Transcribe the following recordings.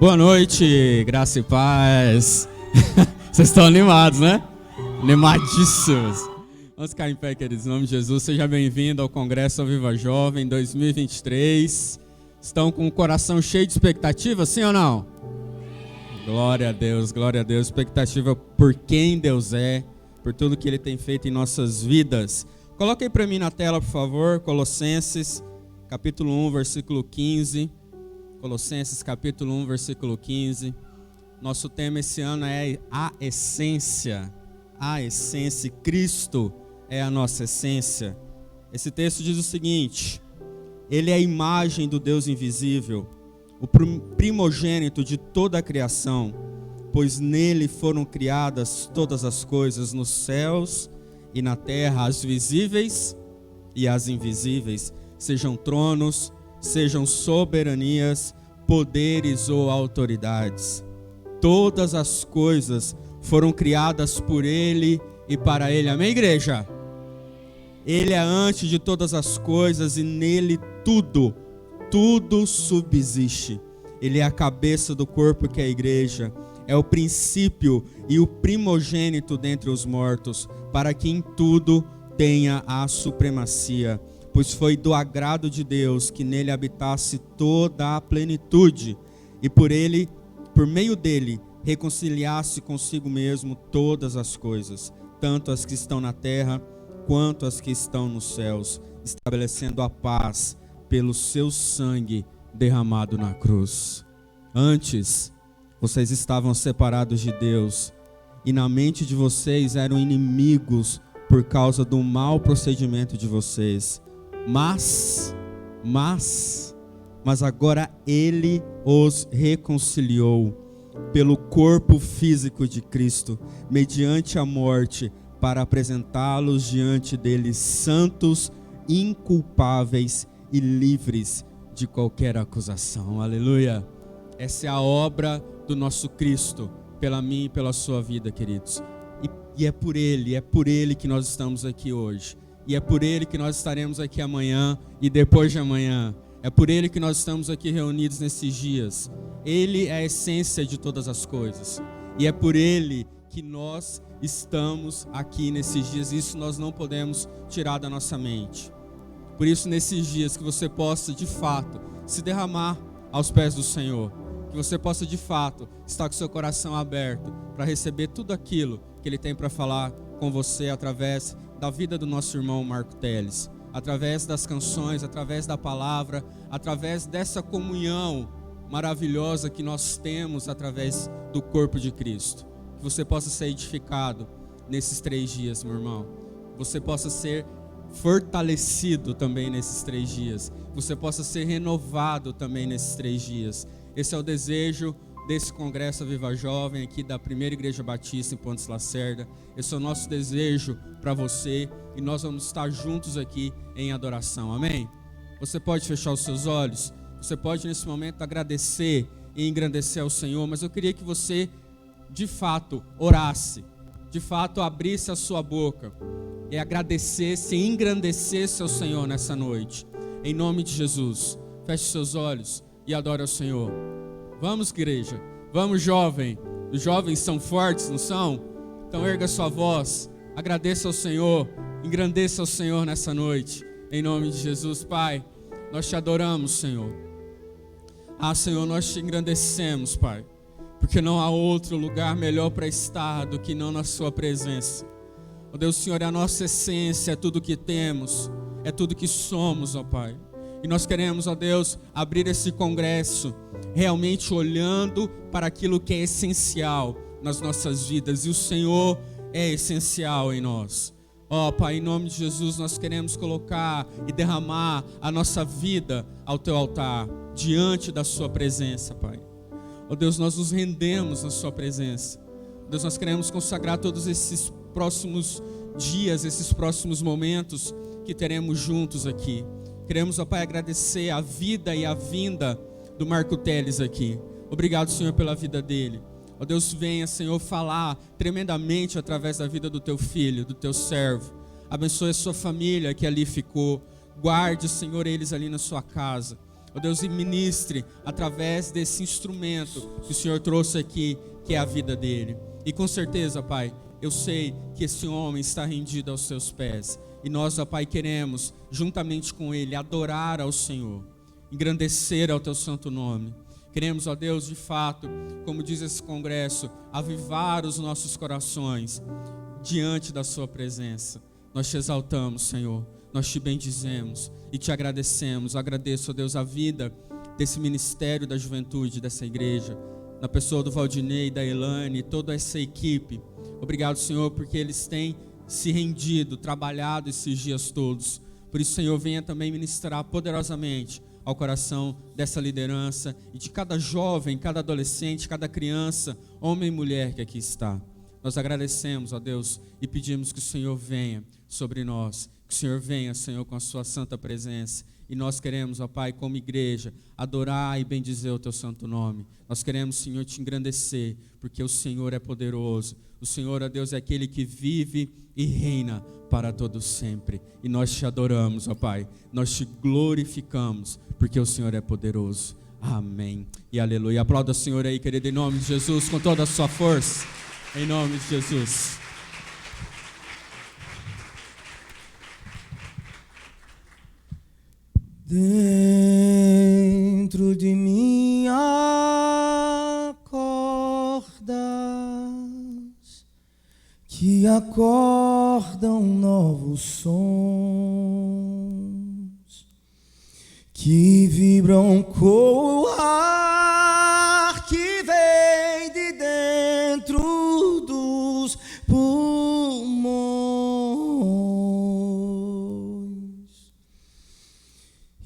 Boa noite, graça e paz. Vocês estão animados, né? Animadíssimos. Vamos ficar em pé, queridos, em nome de Jesus. Seja bem-vindo ao Congresso Viva Jovem 2023. Estão com o coração cheio de expectativa, sim ou não? Glória a Deus, glória a Deus. Expectativa por quem Deus é, por tudo que Ele tem feito em nossas vidas. Coloque aí para mim na tela, por favor, Colossenses, capítulo 1, versículo 15. Colossenses, capítulo 1, versículo 15. Nosso tema esse ano é a essência. A essência. Cristo é a nossa essência. Esse texto diz o seguinte: Ele é a imagem do Deus invisível, o primogênito de toda a criação, pois nele foram criadas todas as coisas nos céus e na terra, as visíveis e as invisíveis, sejam tronos, sejam soberanias, poderes ou autoridades. Todas as coisas foram criadas por Ele e para Ele. Amém, igreja? Ele é antes de todas as coisas e nele tudo subsiste. Ele é a cabeça do corpo que é a igreja. É o princípio e o primogênito dentre os mortos, para que em tudo tenha a supremacia. Pois foi do agrado de Deus que nele habitasse toda a plenitude, e por meio dele, reconciliasse consigo mesmo todas as coisas, tanto as que estão na terra, quanto as que estão nos céus, estabelecendo a paz pelo seu sangue derramado na cruz. Antes, vocês estavam separados de Deus, e na mente de vocês eram inimigos por causa do mau procedimento de vocês. Mas agora Ele os reconciliou pelo corpo físico de Cristo, mediante a morte, para apresentá-los diante dele santos, inculpáveis e livres de qualquer acusação. Aleluia! Essa é a obra do nosso Cristo, pela minha e pela sua vida, queridos. E é por Ele que nós estamos aqui hoje. E é por Ele que nós estaremos aqui amanhã e depois de amanhã. É por Ele que nós estamos aqui reunidos nesses dias. Ele é a essência de todas as coisas. E é por Ele que nós estamos aqui nesses dias. Isso nós não podemos tirar da nossa mente. Por isso, nesses dias, que você possa, de fato, se derramar aos pés do Senhor. Que você possa, de fato, estar com seu coração aberto para receber tudo aquilo que Ele tem para falar com você através da vida do nosso irmão Marco Teles, através das canções, através da palavra, através dessa comunhão maravilhosa que nós temos através do corpo de Cristo. Que você possa ser edificado nesses 3 dias, meu irmão. Você possa ser fortalecido também nesses 3 dias. Que você possa ser renovado também nesses 3 dias. Esse é o desejo desse Congresso Viva Jovem aqui da Primeira Igreja Batista em Pontes Lacerda. Esse é o nosso desejo para você e nós vamos estar juntos aqui em adoração, amém? Você pode fechar os seus olhos, você pode nesse momento agradecer e engrandecer ao Senhor, mas eu queria que você de fato orasse, de fato abrisse a sua boca e agradecesse e engrandecesse ao Senhor nessa noite, em nome de Jesus. Feche seus olhos e adore ao Senhor. Vamos, igreja, vamos, jovem. Os jovens são fortes, não são? Então erga sua voz, agradeça ao Senhor, engrandeça ao Senhor nessa noite, em nome de Jesus. Pai, nós te adoramos, Senhor. Senhor, nós te engrandecemos, Pai, porque não há outro lugar melhor para estar do que não na sua presença. Ó Deus, Senhor, é a nossa essência, é tudo que temos, é tudo que somos, ó Pai. E nós queremos, ó Deus, abrir esse congresso realmente olhando para aquilo que é essencial nas nossas vidas. E o Senhor é essencial em nós. Ó Pai, em nome de Jesus, nós queremos colocar e derramar a nossa vida ao Teu altar, diante da Sua presença, Pai. Ó Deus, nós nos rendemos na Sua presença. Deus, nós queremos consagrar todos esses próximos dias, esses próximos momentos que teremos juntos aqui. Queremos, ó Pai, agradecer a vida e a vinda do Marco Teles aqui. Obrigado, Senhor, pela vida dele. Ó Deus, venha, Senhor, falar tremendamente através da vida do Teu filho, do Teu servo. Abençoe a sua família que ali ficou. Guarde, Senhor, eles ali na sua casa. ó Deus, e ministre através desse instrumento que o Senhor trouxe aqui, que é a vida dele. E com certeza, Pai, eu sei que esse homem está rendido aos teus pés. E nós, ó Pai, queremos, juntamente com ele, adorar ao Senhor, engrandecer ao teu santo nome. Queremos, ó Deus, de fato, como diz esse congresso, avivar os nossos corações diante da sua presença. Nós te exaltamos, Senhor, nós te bendizemos e te agradecemos. Eu agradeço, ó Deus, a vida desse ministério da juventude, dessa igreja, na pessoa do Valdinei, da Elane, toda essa equipe. Obrigado, Senhor, porque eles têm se rendido, trabalhado esses dias todos. Por isso, Senhor, venha também ministrar poderosamente ao coração dessa liderança e de cada jovem, cada adolescente, cada criança, homem e mulher que aqui está. Nós agradecemos, ó Deus, e pedimos que o Senhor venha sobre nós, que o Senhor venha, Senhor, com a sua santa presença. E nós queremos, ó Pai, como igreja, adorar e bendizer o teu santo nome. Nós queremos, Senhor, te engrandecer, porque o Senhor é poderoso. O Senhor, ó Deus, é aquele que vive e reina para todos sempre. E nós te adoramos, ó Pai. Nós te glorificamos, porque o Senhor é poderoso. Amém e aleluia. Aplauda o Senhor aí, querido, em nome de Jesus, com toda a sua força. Em nome de Jesus. Dentro de mim há cordas que acordam novos sons, que vibram com o ar que vem de dentro dos pulmões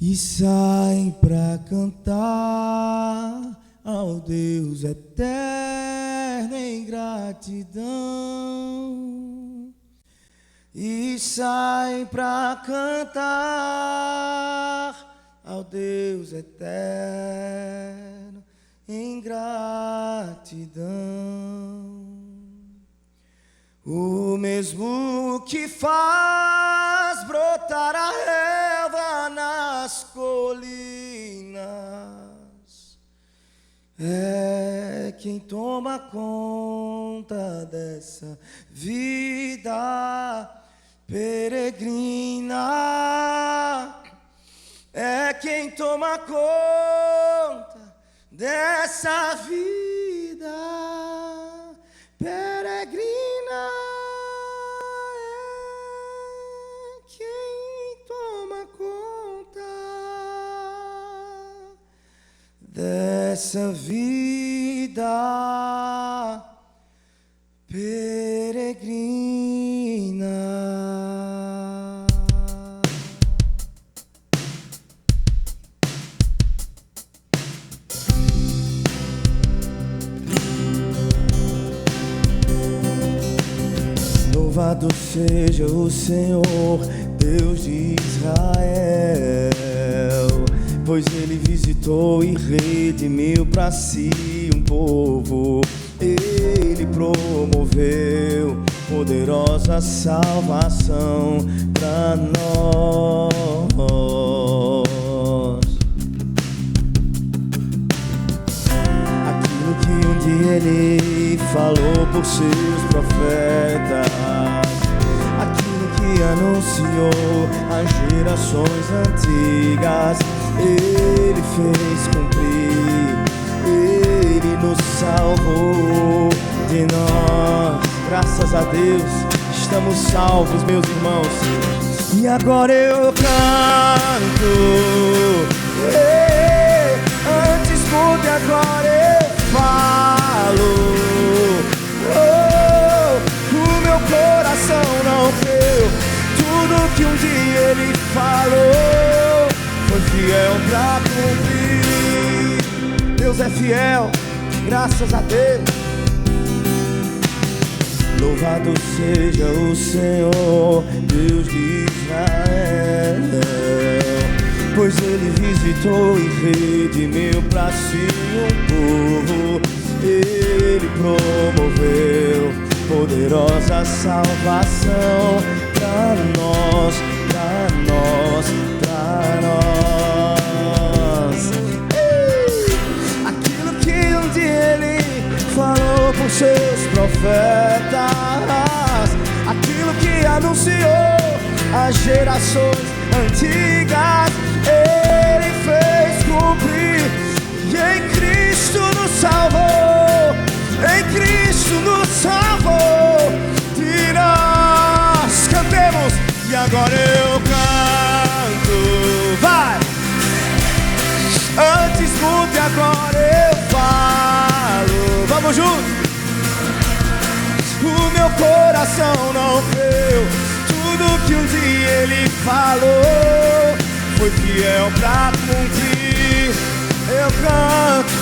e saem pra cantar ao Deus eterno em gratidão, e saem pra cantar ao Deus eterno em gratidão. O mesmo que faz brotar a relva nas colinas é quem toma conta dessa vida peregrina. É quem toma conta dessa vida peregrina. É quem toma conta dessa vida peregrina. Louvado seja o Senhor, Deus de Israel, pois Ele visitou e redimiu para si um povo. Ele promoveu poderosa salvação para nós. Aquilo que um dia Ele falou por seus profetas, aquilo que anunciou às gerações antigas, Ele fez cumprir. Ele nos salvou de nós. Graças a Deus estamos salvos, meus irmãos. E agora eu canto, antes porque agora eu falo. O meu coração não creu tudo que um dia Ele falou, foi fiel pra cumprir. Deus é fiel, graças a Deus. Louvado seja o Senhor, Deus de Israel, pois Ele visitou e redimiu para si um povo. Ele promoveu poderosa salvação para nós, para nós, para nós. verdade Ele falou por seus profetas, aquilo que anunciou às gerações antigas, Ele fez cumprir. E em Cristo nos salvou, em Cristo nos salvou. E nós cantemos, e agora eu canto. Vai! Antes mudo e agora eu falo. Vamos juntos! O meu coração não creu. Tudo que um dia Ele falou foi fiel pra cumprir. Eu canto,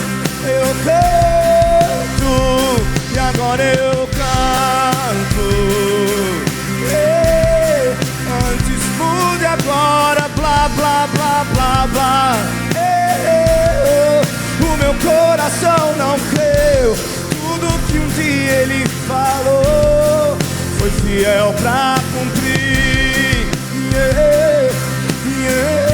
e agora eu canto. Ei, antes mudo e agora blá, blá, blá, blá, blá. Ei, o meu coração não creu. Tudo que um dia Ele falou foi fiel pra cumprir. Yeah, yeah.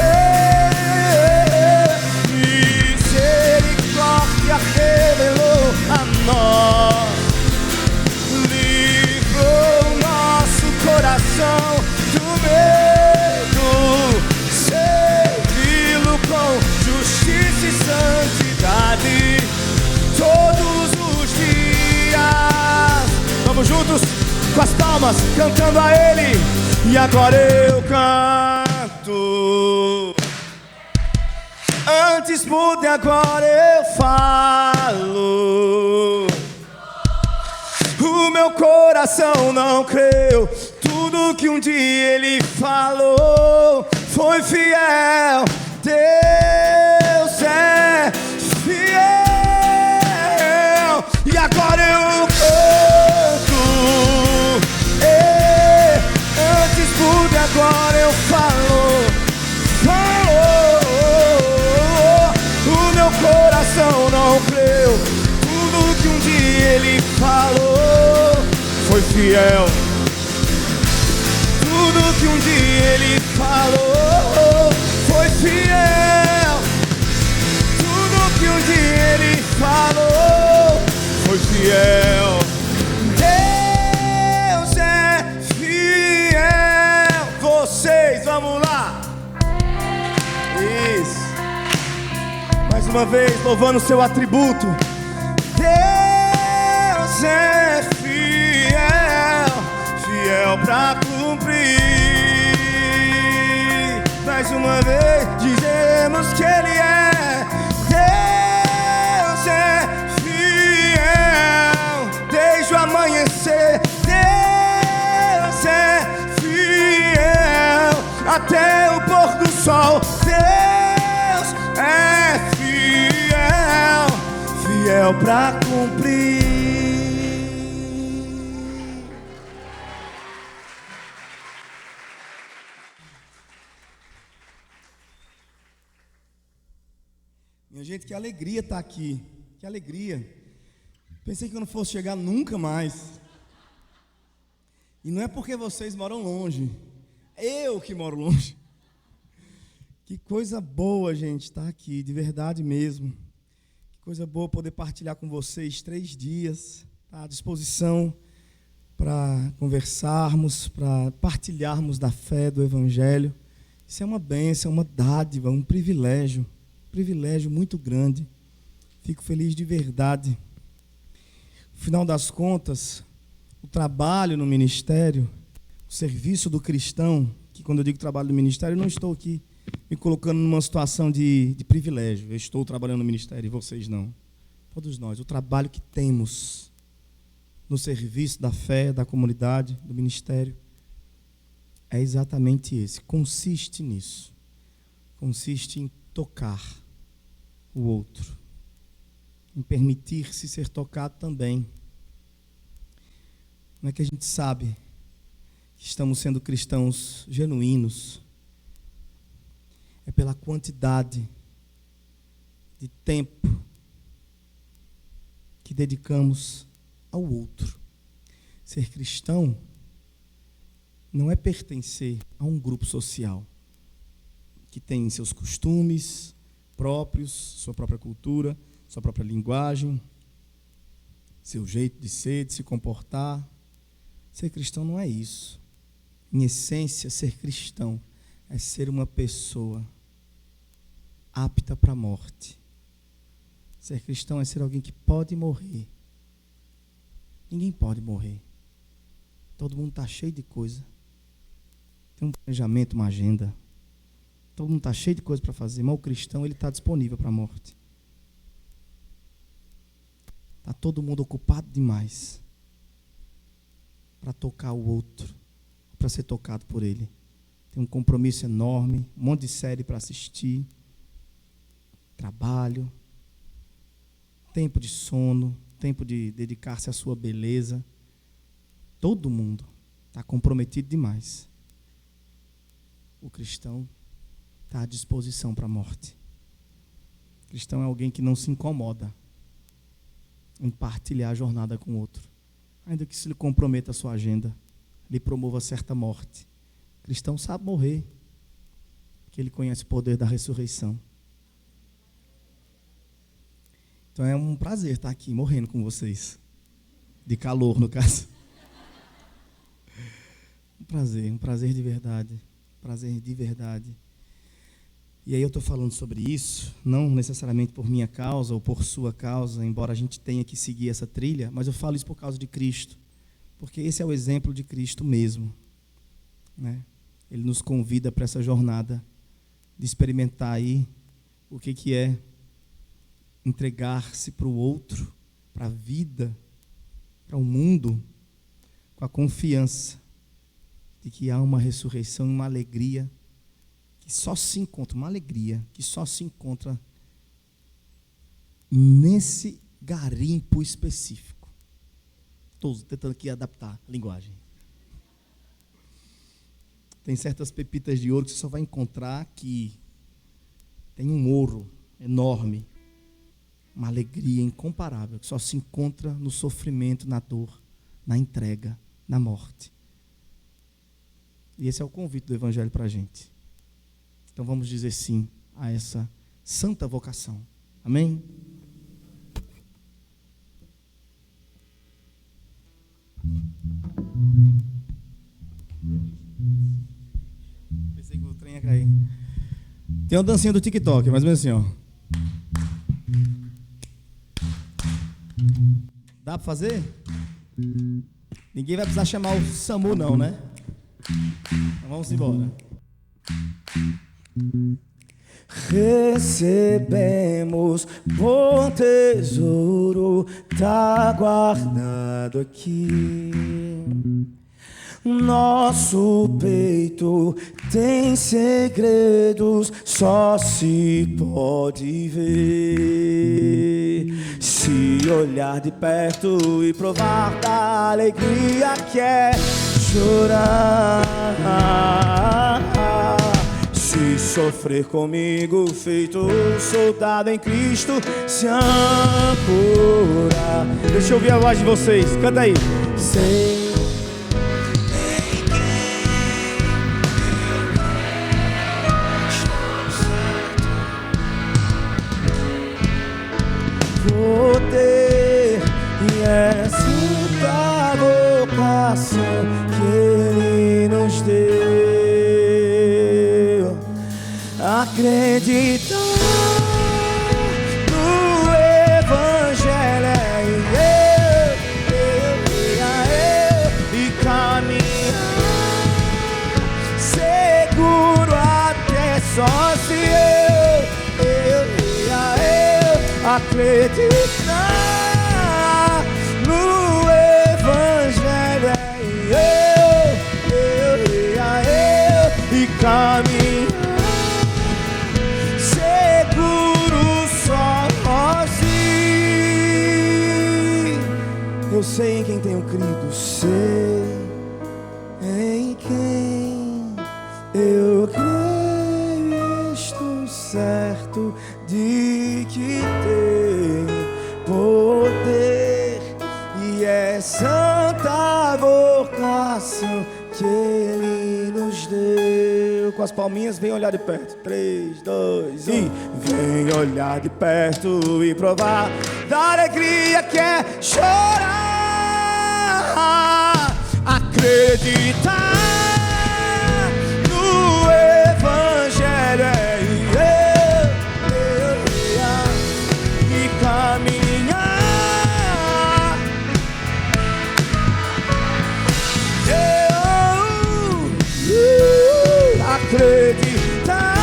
Misericórdia revelou a nós, livrou nosso coração do medo, servi-lo com justiça e santidade todos os dias. Vamos juntos com as palmas, cantando a Ele. E agora eu canto. Antes mudo e agora eu falo. O meu coração não creu. Tudo que um dia Ele falou foi fiel. Deus é fiel. E agora eu canto. Antes mudo e agora eu falo. O meu coração não creu. Tudo que um dia Ele falou foi fiel. Tudo que um dia Ele falou foi fiel. Tudo que um dia Ele falou foi fiel. Deus é fiel. Vocês, vamos lá. Isso. Mais uma vez, louvando o seu atributo. Deus é fiel, fiel pra cumprir. Mais uma vez, dizemos que Ele é. Deus é fiel, desde o amanhecer. Deus é fiel, até o pôr do sol. Deus é fiel, fiel pra cumprir. Minha gente, que alegria estar aqui. Que alegria. Pensei que eu não fosse chegar nunca mais. E não é porque vocês moram longe, eu que moro longe. Que coisa boa, gente, estar aqui, de verdade mesmo. Que coisa boa poder partilhar com vocês 3 dias, tá, à disposição para conversarmos, para partilharmos da fé, do Evangelho. Isso é uma bênção, uma dádiva, um privilégio muito grande. Fico feliz de verdade. No final das contas, o trabalho no ministério, o serviço do cristão, que quando eu digo trabalho no ministério, eu não estou aqui me colocando numa situação de privilégio. Eu estou trabalhando no ministério e vocês não. Todos nós, o trabalho que temos no serviço da fé, da comunidade, do ministério, é exatamente esse. Consiste nisso. Consiste em tocar o outro, em permitir-se ser tocado também. Como é que a gente sabe que estamos sendo cristãos genuínos? É pela quantidade de tempo que dedicamos ao outro. Ser cristão não é pertencer a um grupo social que tem seus costumes próprios, sua própria cultura, sua própria linguagem, seu jeito de ser, de se comportar. Ser cristão não é isso. Em essência, ser cristão é ser uma pessoa apta para a morte. Ser cristão é ser alguém que pode morrer. Ninguém pode morrer. Todo mundo está cheio de coisa. Tem um planejamento, uma agenda. Todo mundo está cheio de coisa para fazer, mas o cristão ele está disponível para a morte. Está todo mundo ocupado demais para tocar o outro, para ser tocado por ele. Tem um compromisso enorme, um monte de série para assistir, trabalho, tempo de sono, tempo de dedicar-se à sua beleza. Todo mundo está comprometido demais. O cristão está à disposição para a morte. O cristão é alguém que não se incomoda em partilhar a jornada com o outro, ainda que se lhe comprometa a sua agenda, lhe promova certa morte. O cristão sabe morrer, porque ele conhece o poder da ressurreição. Então é um prazer estar aqui morrendo com vocês, de calor no caso. Um prazer de verdade, prazer de verdade. E aí eu estou falando sobre isso, não necessariamente por minha causa ou por sua causa, embora a gente tenha que seguir essa trilha, mas eu falo isso por causa de Cristo, porque esse é o exemplo de Cristo mesmo, né? Ele nos convida para essa jornada de experimentar aí o que é entregar-se para o outro, para a vida, para o mundo, com a confiança de que há uma ressurreição e uma alegria que só se encontra, uma alegria que só se encontra nesse garimpo específico. Estou tentando aqui adaptar a linguagem. Tem certas pepitas de ouro que você só vai encontrar aqui. Tem um ouro enorme, uma alegria incomparável que só se encontra no sofrimento, na dor, na entrega, na morte. E esse é o convite do Evangelho para a gente. Então vamos dizer sim a essa santa vocação. Amém? Pensei que o trem ia cair. Tem uma dancinha do TikTok, mais ou menos assim, ó. Dá para fazer? Ninguém vai precisar chamar o SAMU não, né? Então vamos embora. Recebemos bom tesouro, tá guardado aqui. Nosso peito tem segredos, só se pode ver. Se olhar de perto e provar da alegria que é chorar. Se sofrer comigo, feito soldado em Cristo, se ancorar. Deixa eu ouvir a voz de vocês, canta aí. Sei em quem estou certo. Poder e essa vocação que Ele nos deu. Acreditar no Evangelho é eu e caminhar seguro até só se eu acreditar no Evangelho é eu e caminhar eu sei em quem tenho crido, sei em quem eu creio e estou certo de que tem poder e é santa vocação que Ele nos deu. com as palminhas, vem olhar de perto. 3, 2, 1. Vem olhar de perto e provar da alegria que é chorar. Acreditar no Evangelho e caminhar. Acreditar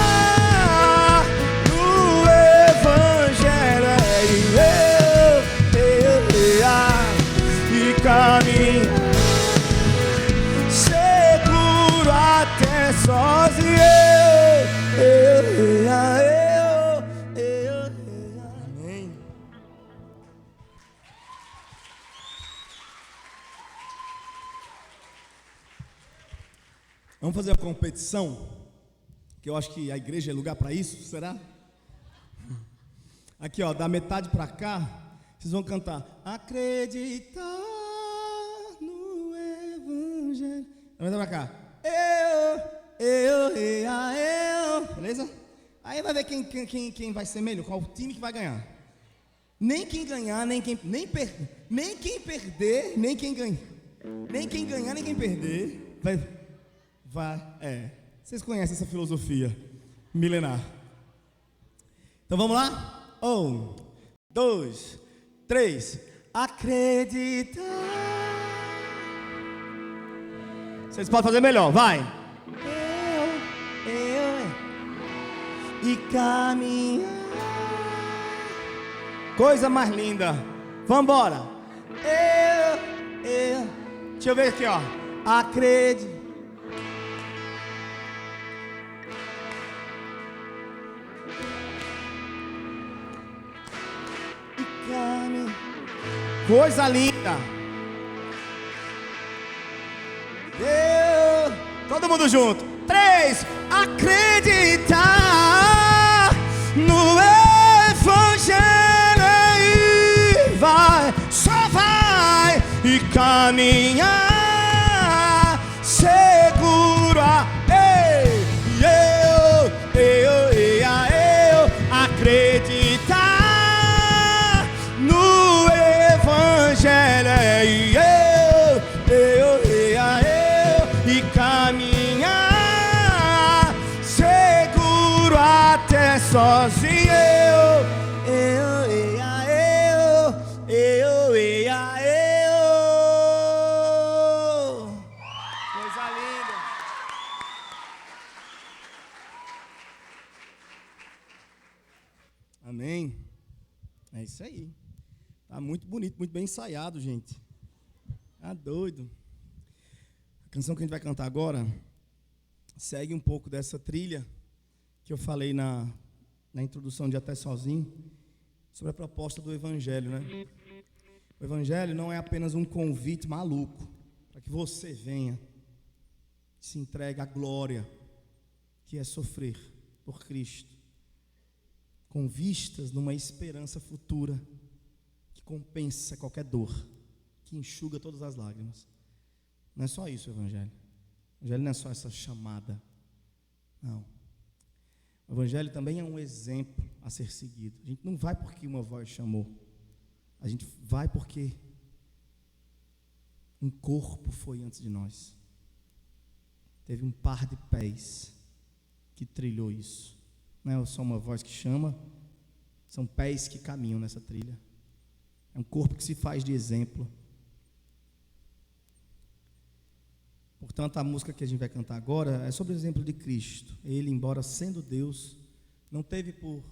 no Evangelho e caminhar seguro até sozinho. Amém. Vamos fazer uma competição, que eu acho que a igreja é lugar para isso, será? Aqui, ó, da metade para cá, vocês vão cantar acreditar no Evangelho. Da metade para cá, beleza? Aí vai ver quem vai ser melhor, qual o time que vai ganhar. Nem quem ganhar, nem quem perder, nem quem ganhar, nem quem ganhar, nem quem perder, vai. Vocês conhecem essa filosofia milenar. Então vamos lá? 1, 2, 3. Acreditar. Vocês podem fazer melhor, vai. E caminhar. Coisa mais linda. Vamos embora. Deixa eu ver aqui, ó. Acreditar. Coisa linda. Todo mundo junto. 3. Acreditar no Evangelho e vai, só vai e caminhar seguro. Acreditar no Evangelho e caminhar seguro até sozinho. Coisa linda. Amém. É isso aí. Tá muito bonito, muito bem ensaiado, gente. Tá doido. A canção que a gente vai cantar agora segue um pouco dessa trilha que eu falei na introdução de Até Sozinho, sobre a proposta do Evangelho, né? O Evangelho não é apenas um convite maluco para que você venha, se entregue à glória que é sofrer por Cristo, com vistas numa esperança futura que compensa qualquer dor, que enxuga todas as lágrimas. Não é só isso o Evangelho. O Evangelho não é só essa chamada. Não. O Evangelho também é um exemplo a ser seguido. A gente não vai porque uma voz chamou. A gente vai porque um corpo foi antes de nós. Teve um par de pés que trilhou isso. Não é só uma voz que chama, são pés que caminham nessa trilha. É um corpo que se faz de exemplo. Portanto, a música que a gente vai cantar agora é sobre o exemplo de Cristo. Ele, embora sendo Deus, não teve por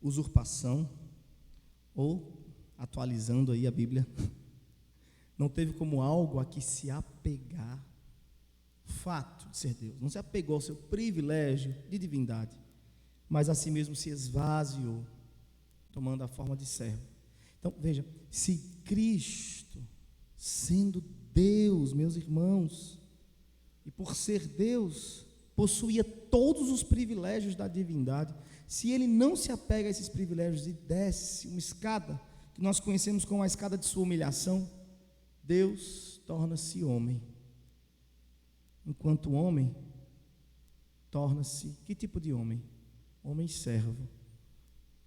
usurpação, ou, atualizando aí a Bíblia, não teve como algo a que se apegar, fato de ser Deus. Não se apegou ao seu privilégio de divindade, mas a si mesmo se esvaziou, tomando a forma de servo. Então, veja, se Cristo, sendo Deus, meus irmãos, e por ser Deus, possuía todos os privilégios da divindade, se Ele não se apega a esses privilégios e desce uma escada, que nós conhecemos como a escada de sua humilhação, Deus torna-se homem. Enquanto homem, torna-se que tipo de homem? Homem servo.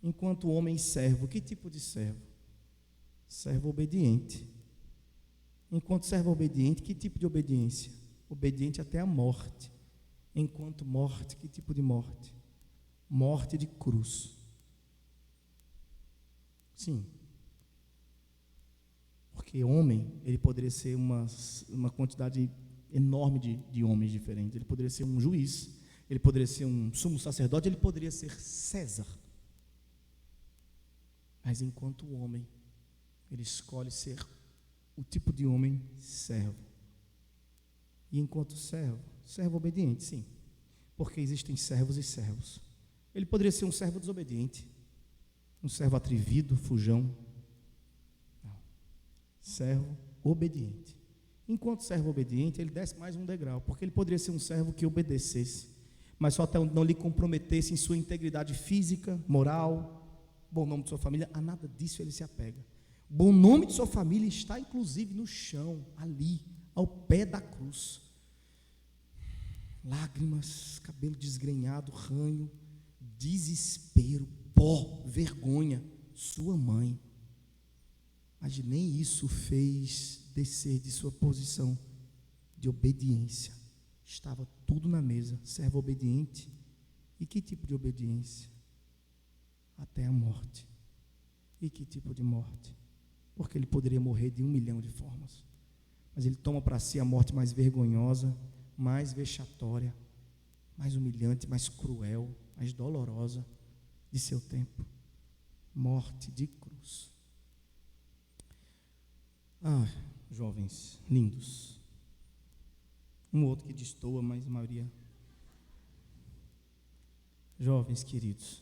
Enquanto homem servo, que tipo de servo? Servo obediente. Enquanto servo obediente, que tipo de obediência? Obediente até a morte. Enquanto morte, que tipo de morte? Morte de cruz. Sim. Porque homem, ele poderia ser uma quantidade enorme de homens diferentes. Ele poderia ser um juiz, ele poderia ser um sumo sacerdote, ele poderia ser César. Mas enquanto homem, ele escolhe ser o tipo de homem servo. E enquanto servo obediente, sim. Porque existem servos e servos. Ele poderia ser um servo desobediente, um servo atrevido, fujão. Não. Servo obediente. Enquanto servo obediente, ele desce mais um degrau, porque ele poderia ser um servo que obedecesse, mas só até não lhe comprometesse em sua integridade física, moral, bom nome de sua família. A nada disso ele se apega. O bom nome de sua família está inclusive no chão, ali, ao pé da cruz. Lágrimas, cabelo desgrenhado, ranho, desespero, pó, vergonha. Sua mãe, mas nem isso fez descer de sua posição de obediência. Estava tudo na mesa. Servo obediente. E que tipo de obediência? Até a morte. E que tipo de morte? Porque ele poderia morrer de 1 milhão de formas, mas ele toma para si a morte mais vergonhosa, mais vexatória, mais humilhante, mais cruel, mais dolorosa de seu tempo. Morte de cruz. Jovens lindos. Um outro que destoa, mas a maioria. Jovens queridos,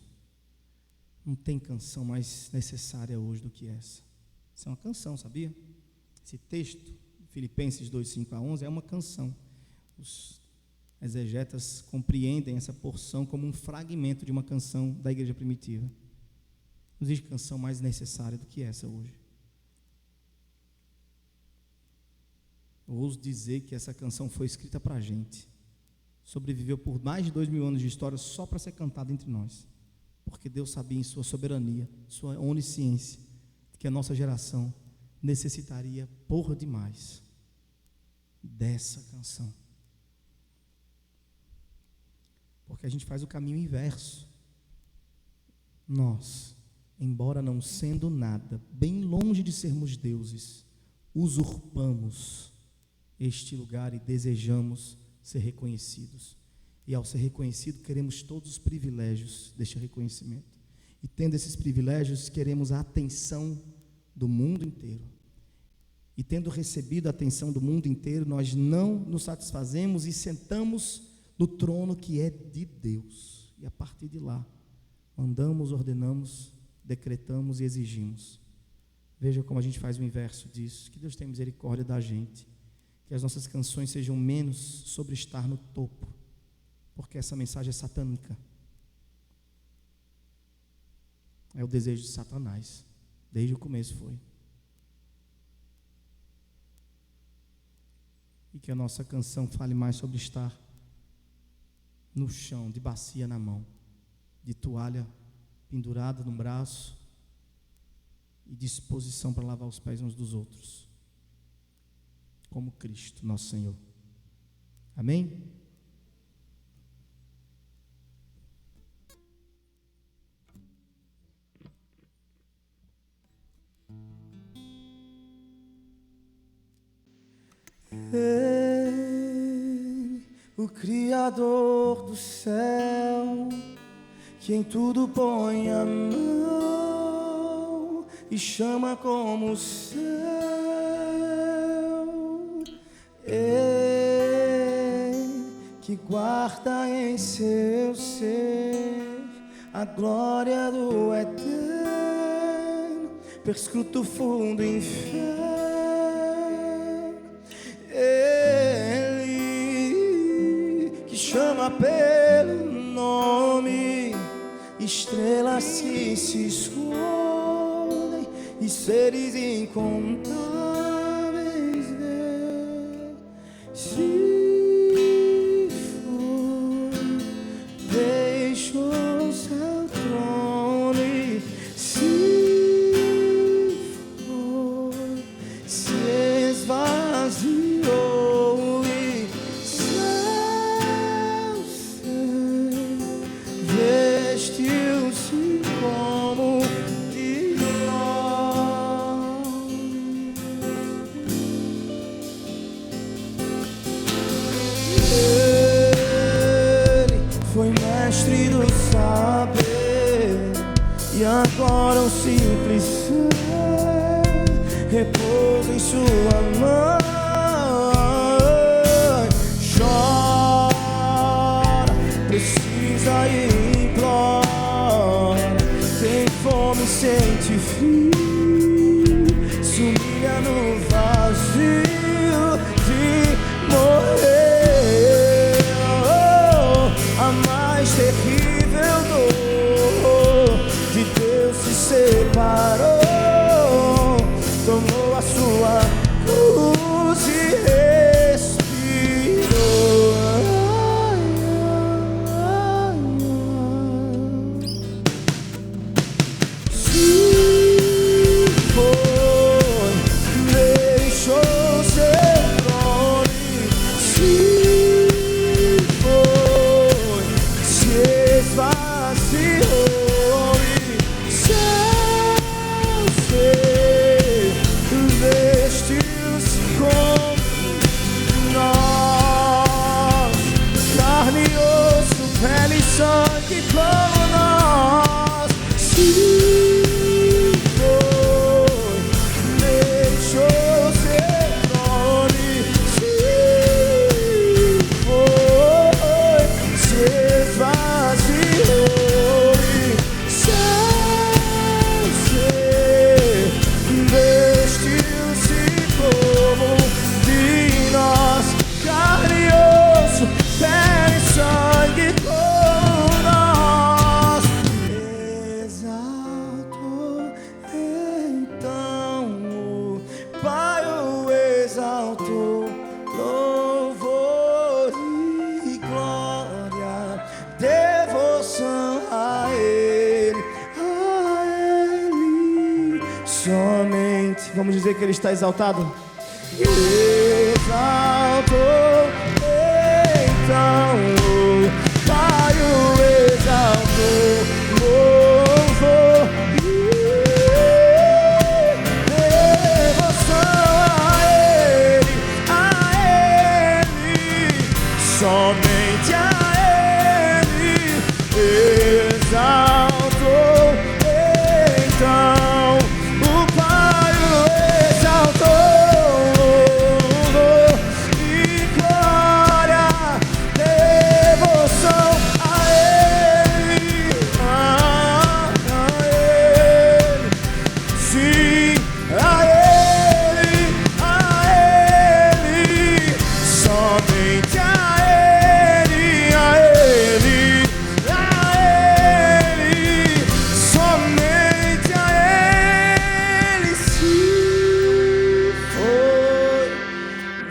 não tem canção mais necessária hoje do que essa. Isso é uma canção, sabia? Esse texto, Filipenses 2, 5 a 11, é uma canção. Os exegetas compreendem essa porção como um fragmento de uma canção da igreja primitiva. Não existe canção mais necessária do que essa hoje. Eu ouso dizer que essa canção foi escrita para a gente. Sobreviveu por mais de 2.000 anos de história só para ser cantada entre nós. Porque Deus sabia em sua soberania, sua onisciência, que a nossa geração necessitaria por demais dessa canção. Porque a gente faz o caminho inverso. Nós, embora não sendo nada, bem longe de sermos deuses, usurpamos este lugar e desejamos ser reconhecidos. E ao ser reconhecido, queremos todos os privilégios deste reconhecimento. E tendo esses privilégios, queremos a atenção do mundo inteiro. E tendo recebido a atenção do mundo inteiro, nós não nos satisfazemos e sentamos no trono que é de Deus. E a partir de lá, mandamos, ordenamos, decretamos e exigimos. Veja como a gente faz o inverso disso. Que Deus tenha misericórdia da gente. Que as nossas canções sejam menos sobre estar no topo, porque essa mensagem é satânica. É o desejo de Satanás. Desde o começo foi. E que a nossa canção fale mais sobre estar no chão, de bacia na mão, de toalha pendurada no braço e disposição para lavar os pés uns dos outros, como Cristo, nosso Senhor. Amém? Ele, o Criador do céu, que em tudo põe a mão e chama como o céu. Ele, que guarda em seu ser a glória do eterno, perscruto fundo inferno. Ele que chama pelo nome estrelas que se escondem e seres incontáveis se foi. agora um simples ser repousa em sua mão. Chora, precisa e implora, tem fome, sente frio, se humilha no vazio de morrer. A mais terrível dor de Deus se separou, tomou a sua cruz e respirou. Se foi, deixou seu nome. Se foi, se esvaziou e seu ser vestiu-se como nós, carne e osso, pele e sangue como nós. Se foi, deixou seu nome. Se foi, se esvaziou e seu ser vestiu-se como de nós, carne e osso, pele e sangue como nós. Exaltou então o Pai, o exaltou, louvor e glória, devoção a Ele, somente. Vamos dizer que Ele está exaltado. Exaltou então o Pai, o exaltou, louvor e devoção a Ele, somente a Ele. Exaltou então o Pai, o exaltou, louvor e glória, devoção a Ele, sim, a Ele, somente a Ele, somente a Ele. Se foi,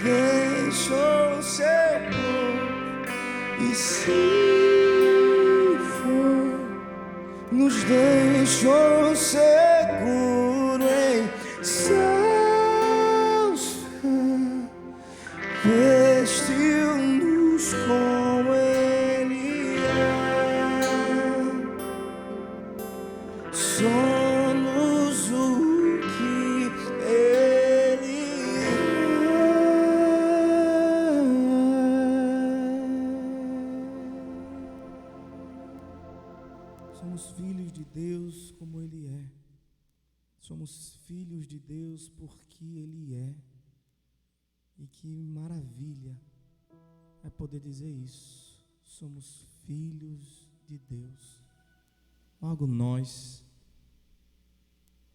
deixou seu corpo, e se foi, nos deixou seguro em seus pés, vestiu-nos como Ele é, somos o que Ele é. Somos filhos de Deus como Ele é. Somos filhos de Deus porque Ele é. E que maravilha é poder dizer isso. Somos filhos de Deus. Logo nós,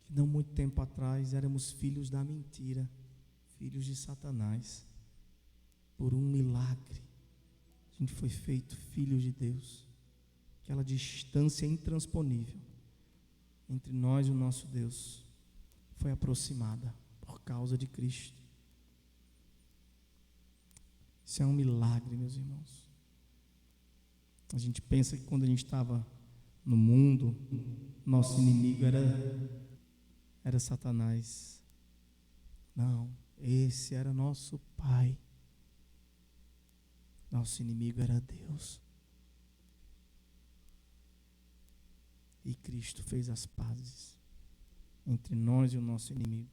que não muito tempo atrás éramos filhos da mentira, filhos de Satanás, por um milagre, a gente foi feito filhos de Deus. Aquela distância intransponível entre nós e o nosso Deus foi aproximada por causa de Cristo. Isso é um milagre, meus irmãos. A gente pensa que quando a gente estava no mundo, nosso inimigo era Satanás. Não, esse era nosso Pai. Nosso inimigo era Deus. E Cristo fez as pazes entre nós e o nosso inimigo.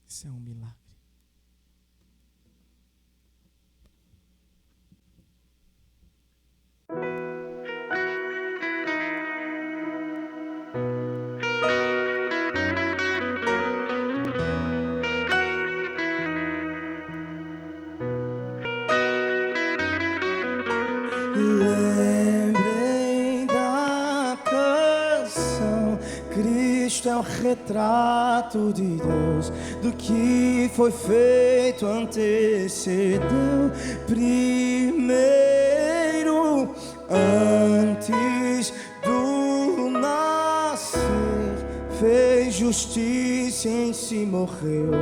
Isso é um milagre. o retrato de Deus, do que foi feito antecedeu primeiro, antes do nascer, fez justiça e em si morreu,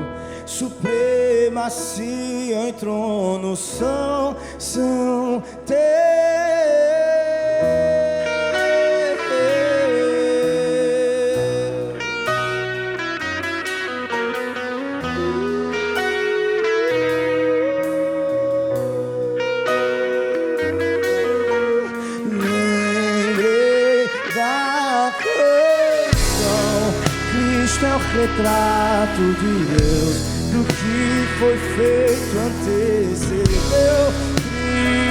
supremacia em trono são teus. Retrato de Deus, do que foi feito antecedeu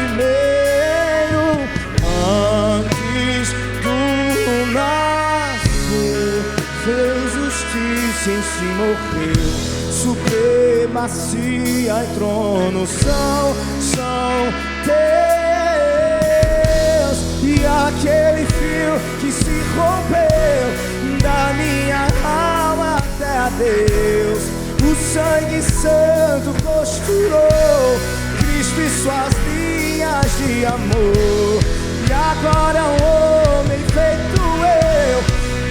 primeiro, antes do nascer, fez justiça em si morreu, supremacia e trono são teus. E aquele fio que se rompeu da minha alma até a Deus, o sangue santo costurou Cristo e suas linhas de amor. E agora um homem feito eu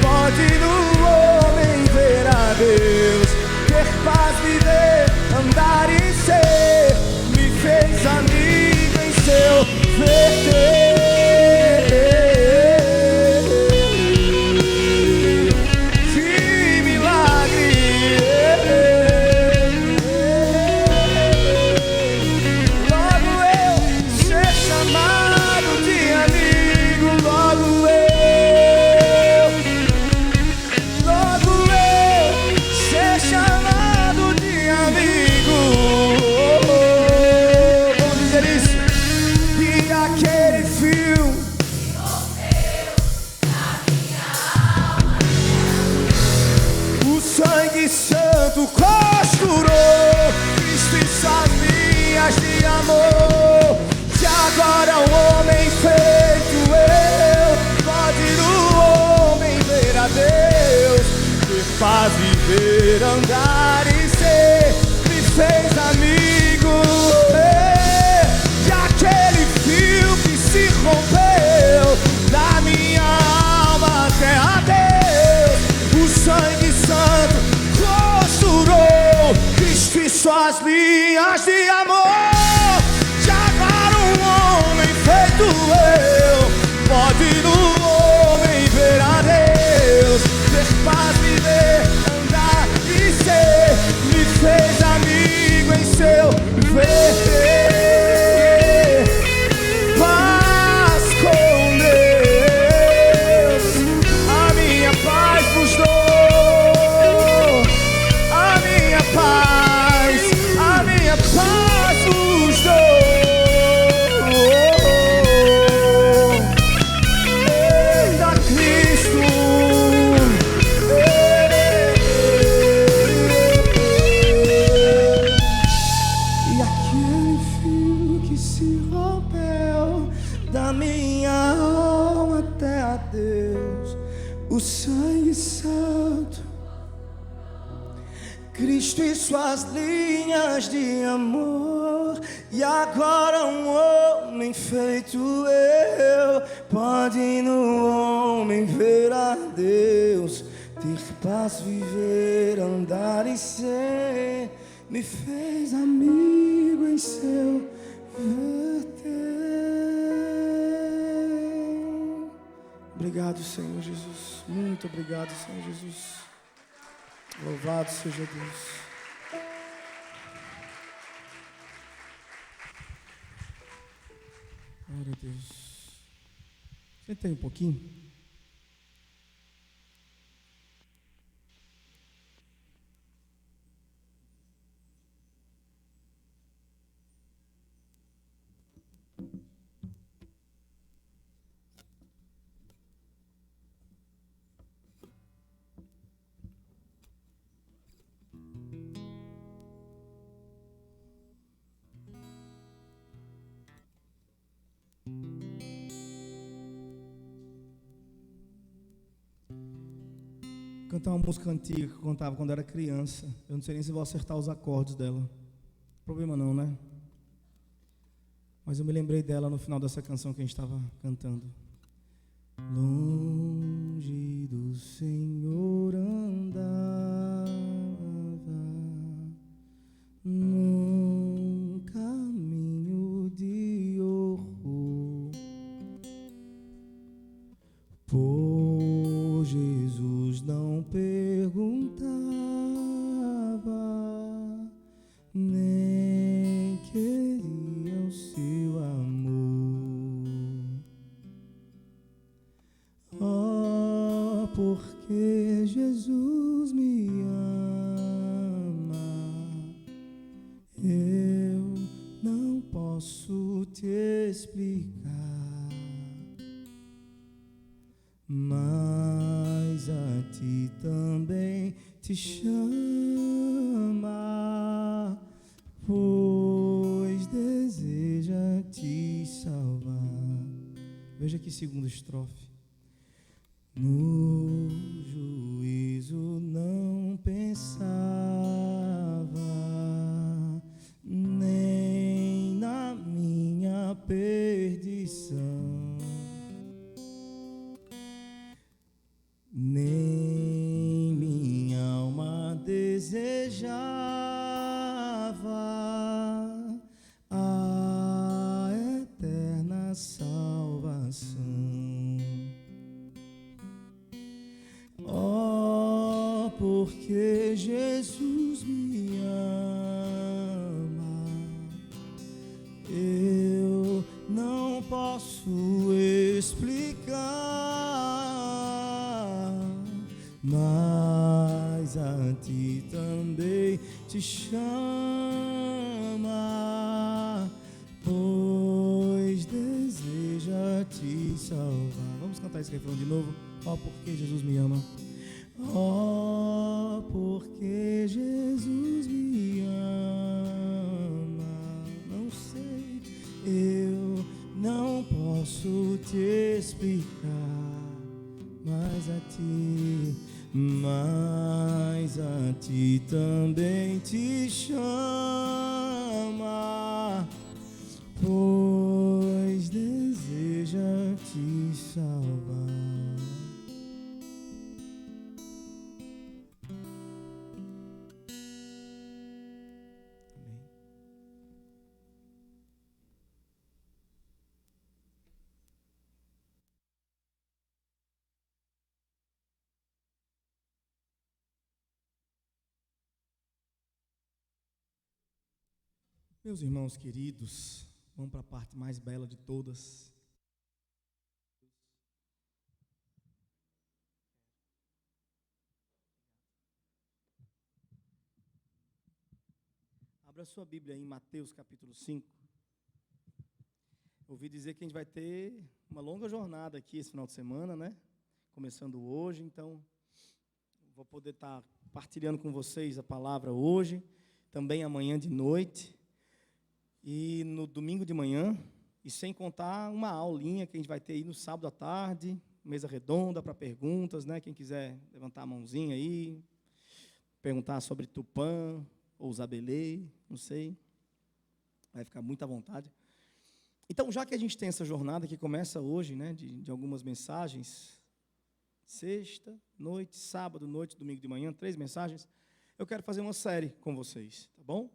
pode no homem ver a Deus, ter paz, viver, andar e ser, me fez amigo em seu verter. Costurou Cristo e suas linhas de amor. E agora um homem feito eu pode no homem ver a Deus, ter paz, viver, andar e ser, me fez amigo. E aquele fio que se rompeu da minha alma até a Deus, o sangue santo costurou Cristo e suas linhas de amor. E agora um homem feito eu pode no homem ver a Deus, ter paz, viver, andar e ser, me fez amigo em seu verter. Paz com Deus, a minha paz vos dou. Paz vos dou. Eita Cristo, e aquele fio que se rompeu da minha alma até a Deus, o sangue santo, Cristo e suas linhas de amor. E agora um homem feito eu pode no homem ver a Deus, ter paz, viver, andar e ser, me fez amigo em seu verter. Obrigado, Senhor Jesus. Muito obrigado, Senhor Jesus. Louvado seja Deus. Glória a Deus. Senta aí um pouquinho. cantar uma música antiga que eu cantava quando era criança. Eu não sei nem se vou acertar os acordes dela. Problema não, né? Mas eu me lembrei dela no final dessa canção que a gente estava cantando. Longe do Senhor andava, num caminho de horror, por Jesus não perguntava, nem queria o seu amor. Oh, porque Jesus me ama, eu não posso te explicar, mas a ti também te chama, pois deseja te salvar. Veja que segunda estrofe. No juízo não pensava, nem na minha perdição, nem minha alma desejava a eterna salvação. Oh, porque Jesus me ama, eu não posso explicar, mas a ti também te chama, pois deseja te salvar. Vamos cantar esse refrão de novo. Oh, porque Jesus me ama. Oh, porque Jesus me ama. Não sei, eu não posso te explicar, mas a ti também te chama, pois deseja te salvar. Meus irmãos queridos, vamos para a parte mais bela de todas. Abra sua Bíblia aí em Mateus capítulo 5. Ouvi dizer que a gente vai ter uma longa jornada aqui esse final de semana, né? Começando hoje, então vou poder estar partilhando com vocês a palavra hoje, também amanhã de noite. E no domingo de manhã, e sem contar uma aulinha que a gente vai ter aí no sábado à tarde, mesa redonda para perguntas, né? Quem quiser levantar a mãozinha aí, perguntar sobre Tupã ou Zabelê, não sei, vai ficar muito à vontade. Então, já que a gente tem essa jornada que começa hoje, né, de algumas mensagens, sexta, noite, sábado, noite, domingo de manhã, 3 mensagens, eu quero fazer uma série com vocês, tá bom?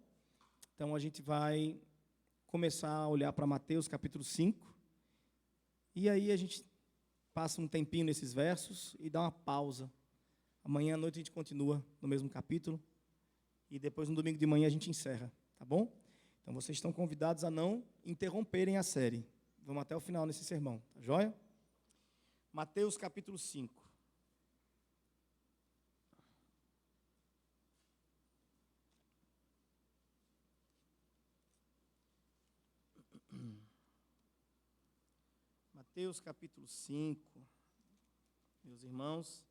Então, a gente vai começar a olhar para Mateus capítulo 5, e aí a gente passa um tempinho nesses versos e dá uma pausa. Amanhã à noite a gente continua no mesmo capítulo, e depois no domingo de manhã a gente encerra, tá bom? Então vocês estão convidados a não interromperem a série. Vamos até o final nesse sermão, tá joia? Mateus capítulo 5. Mateus capítulo 5, meus irmãos,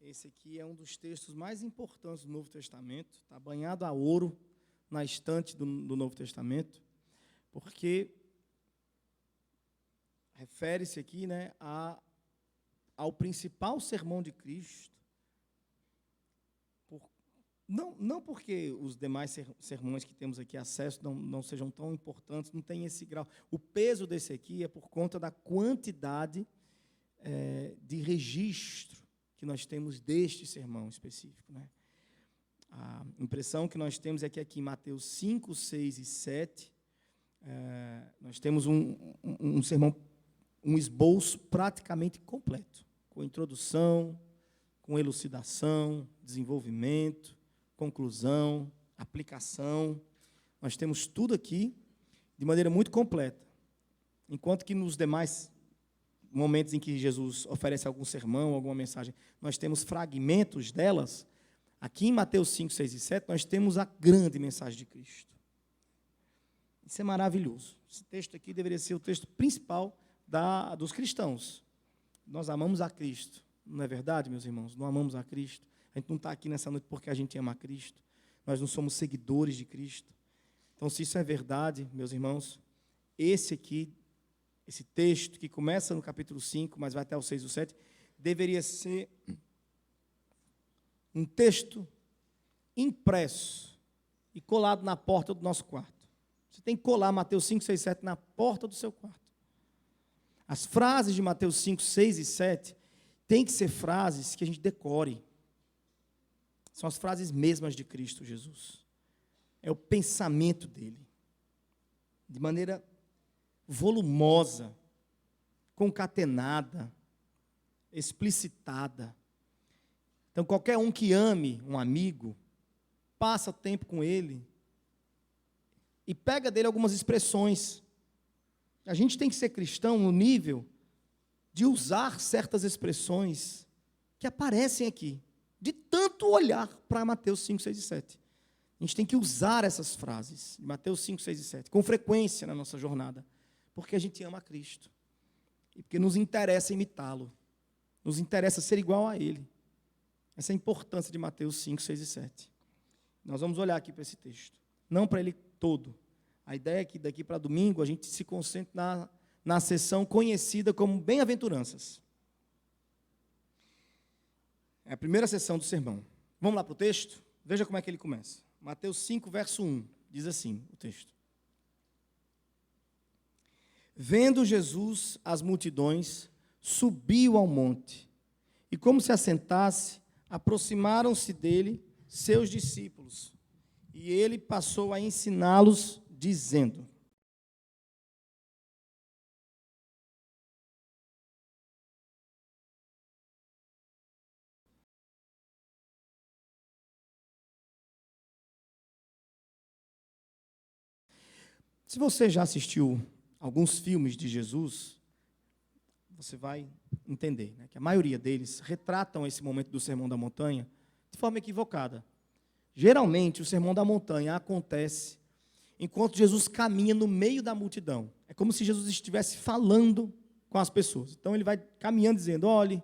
esse aqui é um dos textos mais importantes do Novo Testamento, está banhado a ouro na estante do Novo Testamento, porque refere-se aqui, né, ao principal sermão de Cristo, Não porque os demais sermões que temos aqui acesso não sejam tão importantes, não tem esse grau. O peso desse aqui é por conta da quantidade de registro que nós temos deste sermão específico, né? A impressão que nós temos é que aqui em Mateus 5, 6 e 7, nós temos um sermão, um esboço praticamente completo, com introdução, com elucidação, desenvolvimento, conclusão, aplicação. Nós temos tudo aqui de maneira muito completa. Enquanto que nos demais momentos em que Jesus oferece algum sermão, alguma mensagem, nós temos fragmentos delas. Aqui em Mateus 5, 6 e 7, nós temos a grande mensagem de Cristo. Isso é maravilhoso. Esse texto aqui deveria ser o texto principal dos cristãos. Nós amamos a Cristo. Não é verdade, meus irmãos? Não amamos a Cristo. A gente não está aqui nessa noite porque a gente ama a Cristo. Nós não somos seguidores de Cristo. Então, se isso é verdade, meus irmãos, esse texto, que começa no capítulo 5, mas vai até o 6 ou 7, deveria ser um texto impresso e colado na porta do nosso quarto. Você tem que colar Mateus 5, 6 e 7 na porta do seu quarto. As frases de Mateus 5, 6 e 7 têm que ser frases que a gente decore. São as frases mesmas de Cristo Jesus. É o pensamento dele. De maneira volumosa, concatenada, explicitada. Então, qualquer um que ame um amigo, passa tempo com ele e pega dele algumas expressões. A gente tem que ser cristão no nível de usar certas expressões que aparecem aqui, de tanto olhar para Mateus 5, 6 e 7. A gente tem que usar essas frases, de Mateus 5, 6 e 7, com frequência na nossa jornada, porque a gente ama a Cristo, e porque nos interessa imitá-lo, nos interessa ser igual a Ele. Essa é a importância de Mateus 5, 6 e 7. Nós vamos olhar aqui para esse texto, não para ele todo. A ideia é que daqui para domingo a gente se concentre na sessão conhecida como Bem-aventuranças. É a primeira sessão do sermão. Vamos lá para o texto? Veja como é que ele começa. Mateus 5, verso 1, diz assim o texto. Vendo Jesus as multidões, subiu ao monte, e como se assentasse, aproximaram-se dele seus discípulos, e ele passou a ensiná-los, dizendo: se você já assistiu alguns filmes de Jesus, você vai entender, né, que a maioria deles retratam esse momento do Sermão da Montanha de forma equivocada. Geralmente, o Sermão da Montanha acontece enquanto Jesus caminha no meio da multidão. É como se Jesus estivesse falando com as pessoas. Então, ele vai caminhando dizendo: olhe,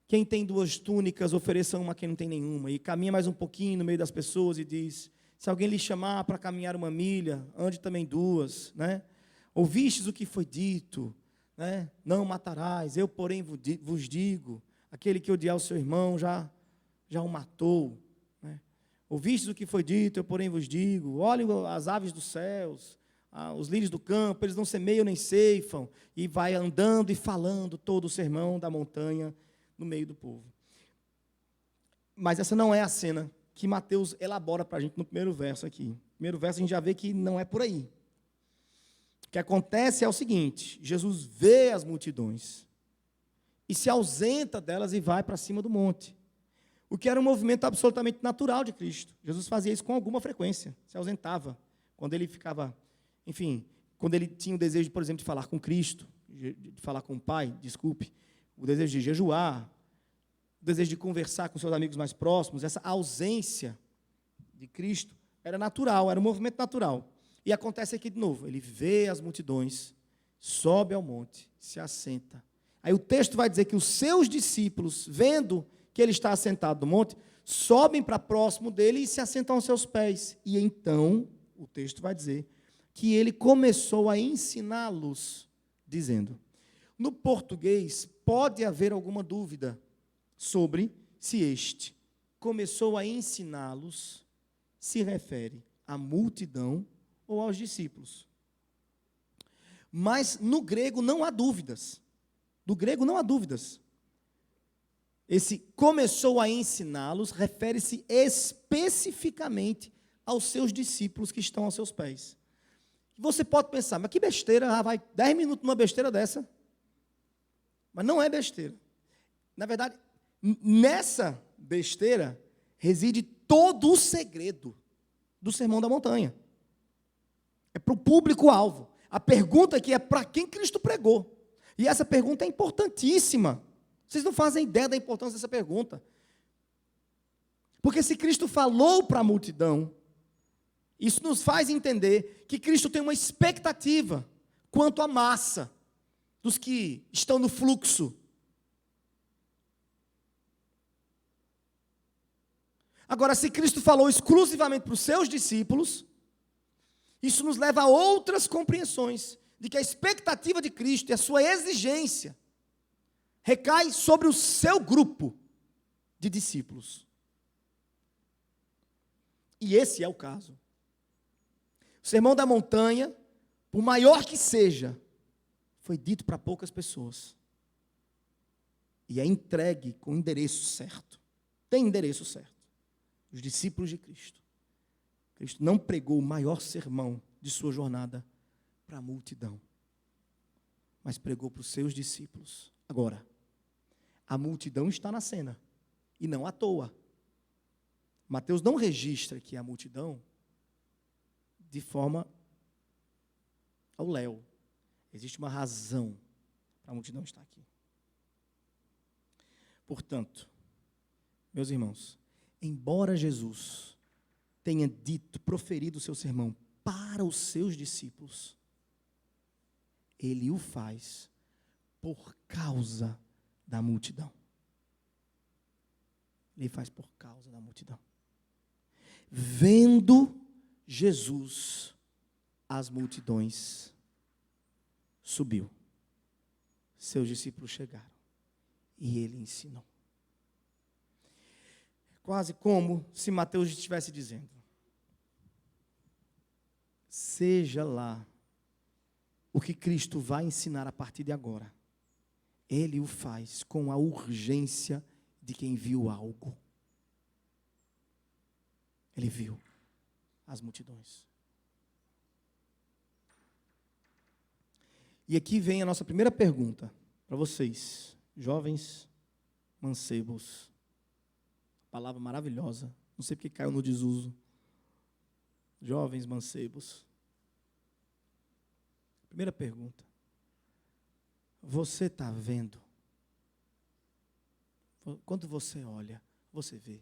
quem tem 2 túnicas, ofereça uma a quem não tem nenhuma. E caminha mais um pouquinho no meio das pessoas e diz: se alguém lhe chamar para caminhar 1 milha, ande também 2, né? Ouvistes o que foi dito, né? Não matarás, eu, porém, vos digo, aquele que odiar o seu irmão já o matou, né? Ouvistes o que foi dito, eu, porém, vos digo, olhem as aves dos céus, os lírios do campo, eles não semeiam nem ceifam, e vai andando e falando todo o sermão da montanha no meio do povo. Mas essa não é a cena que Mateus elabora para a gente no primeiro verso aqui. No primeiro verso a gente já vê que não é por aí. O que acontece é o seguinte: Jesus vê as multidões e se ausenta delas e vai para cima do monte. O que era um movimento absolutamente natural de Cristo. Jesus fazia isso com alguma frequência, se ausentava. Quando ele ficava, enfim, quando ele tinha o desejo, por exemplo, de falar com Cristo, de falar com o Pai, o desejo de jejuar, o desejo de conversar com seus amigos mais próximos, essa ausência de Cristo era natural, era um movimento natural. E acontece aqui de novo, ele vê as multidões, sobe ao monte, se assenta. Aí o texto vai dizer que os seus discípulos, vendo que ele está assentado no monte, sobem para próximo dele e se assentam aos seus pés. E então, o texto vai dizer que ele começou a ensiná-los, dizendo. No português, pode haver alguma dúvida sobre se este começou a ensiná-los se refere à multidão ou aos discípulos. Mas no grego não há dúvidas. Do grego não há dúvidas. Esse começou a ensiná-los refere-se especificamente aos seus discípulos que estão aos seus pés. Você pode pensar, mas que besteira, vai 10 minutos numa besteira dessa. Mas não é besteira. Na verdade, nessa besteira reside todo o segredo do Sermão da Montanha. É para o público-alvo. A pergunta aqui é para quem Cristo pregou. E essa pergunta é importantíssima. Vocês não fazem ideia da importância dessa pergunta. Porque se Cristo falou para a multidão, isso nos faz entender que Cristo tem uma expectativa quanto à massa dos que estão no fluxo. Agora, se Cristo falou exclusivamente para os seus discípulos, isso nos leva a outras compreensões de que a expectativa de Cristo e a sua exigência recai sobre o seu grupo de discípulos. E esse é o caso. O Sermão da Montanha, por maior que seja, foi dito para poucas pessoas. E é entregue com o endereço certo. Tem endereço certo. Os discípulos de Cristo. Cristo não pregou o maior sermão de sua jornada para a multidão, mas pregou para os seus discípulos. Agora, a multidão está na cena, e não à toa. Mateus não registra que a multidão de forma ao léu. Existe uma razão para a multidão estar aqui. Portanto, meus irmãos, embora Jesus tenha dito, proferido o seu sermão para os seus discípulos, ele o faz por causa da multidão. Ele faz por causa da multidão. Vendo Jesus as multidões, subiu. Seus discípulos chegaram e ele ensinou. Quase como se Mateus estivesse dizendo: seja lá o que Cristo vai ensinar a partir de agora, ele o faz com a urgência de quem viu algo. Ele viu as multidões. E aqui vem a nossa primeira pergunta para vocês, jovens mancebos. Palavra maravilhosa, não sei porque caiu no desuso. Jovens mancebos. Primeira pergunta. Você está vendo? Quando você olha, você vê.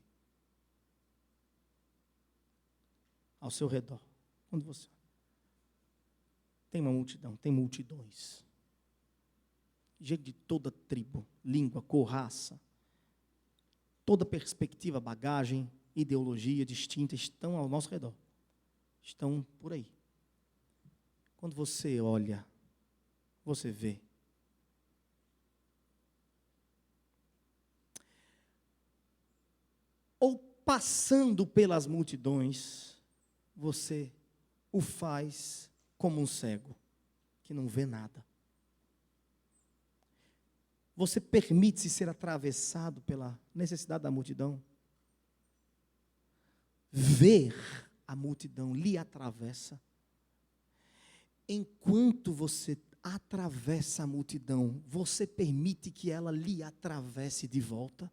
Ao seu redor. Quando você olha. Tem uma multidão, tem multidões. Gente de toda tribo, língua, cor, raça. Toda perspectiva, bagagem, ideologia distinta estão ao nosso redor. Estão por aí. Quando você olha, você vê. Ou passando pelas multidões, você o faz como um cego, que não vê nada. Você permite-se ser atravessado pela necessidade da multidão? Ver a multidão lhe atravessa. Enquanto você atravessa a multidão, você permite que ela lhe atravesse de volta?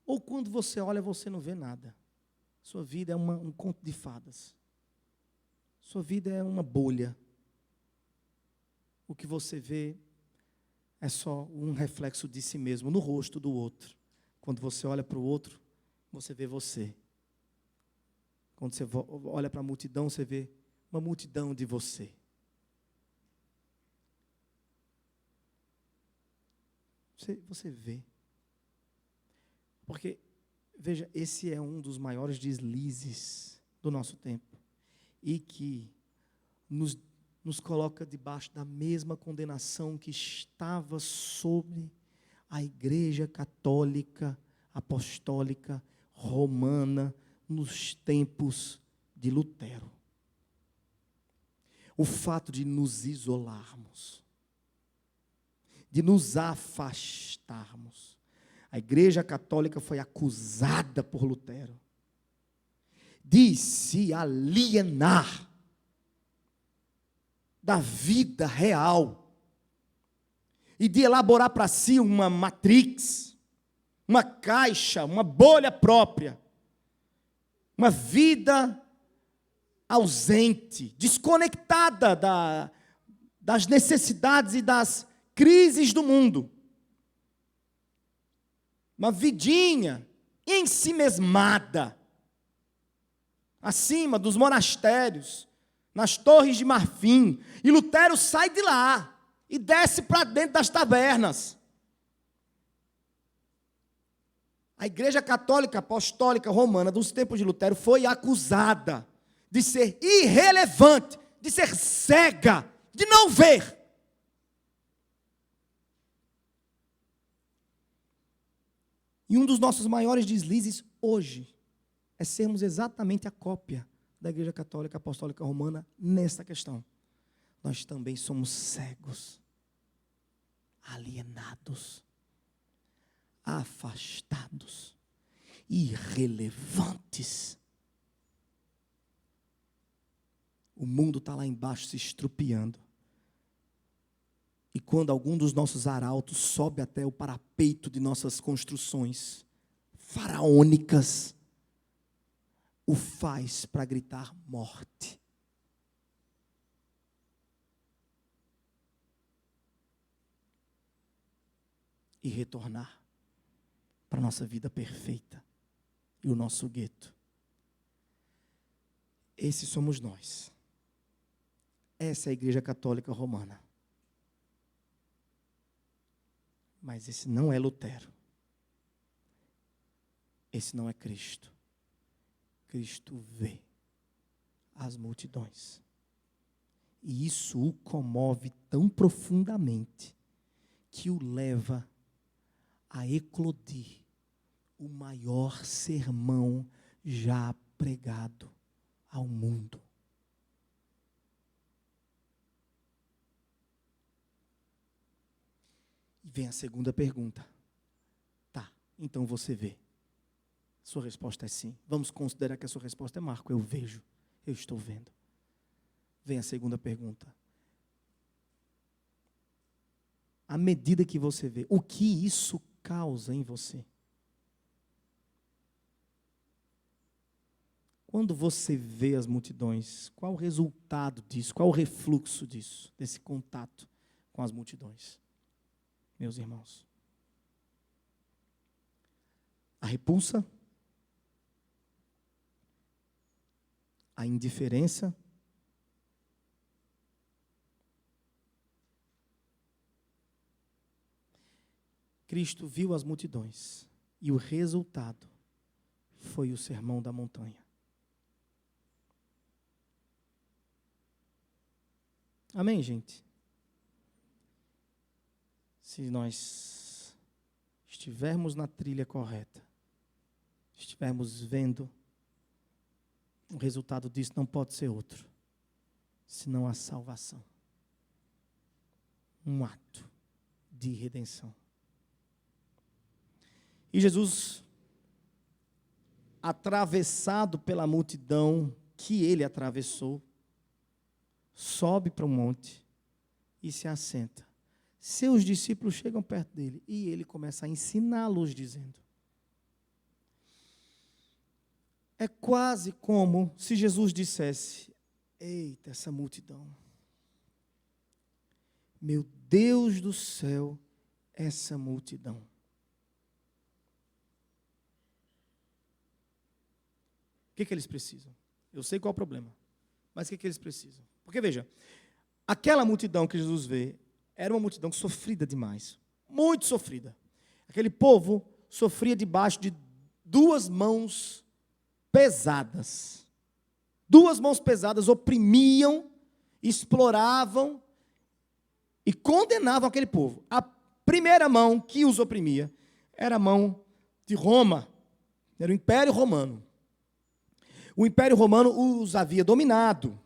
Ou quando você olha, você não vê nada? Sua vida é um conto de fadas. Sua vida é uma bolha. O que você vê é só um reflexo de si mesmo, no rosto do outro. Quando você olha para o outro, você vê você. Quando você olha para a multidão, você vê uma multidão de você. Você vê. Porque, veja, esse é um dos maiores deslizes do nosso tempo. E que nos nos coloca debaixo da mesma condenação que estava sobre a Igreja Católica, Apostólica, Romana, nos tempos de Lutero. O fato de nos isolarmos, de nos afastarmos. A Igreja Católica foi acusada por Lutero de se alienar da vida real e de elaborar para si uma matrix, uma caixa, uma bolha própria, uma vida ausente, desconectada das necessidades e das crises do mundo. Uma vidinha ensimesmada, acima dos monastérios, nas torres de marfim. E Lutero sai de lá e desce para dentro das tavernas. A Igreja Católica Apostólica Romana dos tempos de Lutero foi acusada de ser irrelevante, de ser cega, de não ver. E um dos nossos maiores deslizes hoje é sermos exatamente a cópia da Igreja Católica Apostólica Romana nessa questão. Nós também somos cegos, alienados, afastados, irrelevantes. O mundo está lá embaixo se estrupiando. E quando algum dos nossos arautos sobe até o parapeito de nossas construções faraônicas, o faz para gritar morte. E retornar para a nossa vida perfeita e o nosso gueto. Esses somos nós. Essa é a Igreja Católica Romana. Mas esse não é Lutero. Esse não é Cristo. Cristo vê as multidões. E isso o comove tão profundamente que o leva a eclodir o maior sermão já pregado ao mundo. E vem a segunda pergunta. Tá, então você vê. Sua resposta é sim. Vamos considerar que a sua resposta é Marco. Eu vejo, eu estou vendo. Vem a segunda pergunta. À medida que você vê, o que isso causa em você? Quando você vê as multidões, qual o resultado disso? Qual o refluxo disso? Desse contato com as multidões? Meus irmãos. A repulsa, a indiferença, Cristo viu as multidões e o resultado foi o Sermão da Montanha. Amém, gente? Se nós estivermos na trilha correta, estivermos vendo, o resultado disso não pode ser outro, senão a salvação. Um ato de redenção. E Jesus, atravessado pela multidão que ele atravessou, sobe para o monte e se assenta. Seus discípulos chegam perto dele e ele começa a ensiná-los, dizendo: é quase como se Jesus dissesse: eita, essa multidão, meu Deus do céu, essa multidão. O que eles precisam? Eu sei qual é o problema, mas o que eles precisam? Porque veja, aquela multidão que Jesus vê era uma multidão sofrida demais, muito sofrida. Aquele povo sofria debaixo de duas mãos pesadas. Duas mãos pesadas oprimiam exploravam e condenavam aquele povo. A primeira mão que os oprimia era a mão de Roma, era o Império Romano. O Império Romano os havia dominado,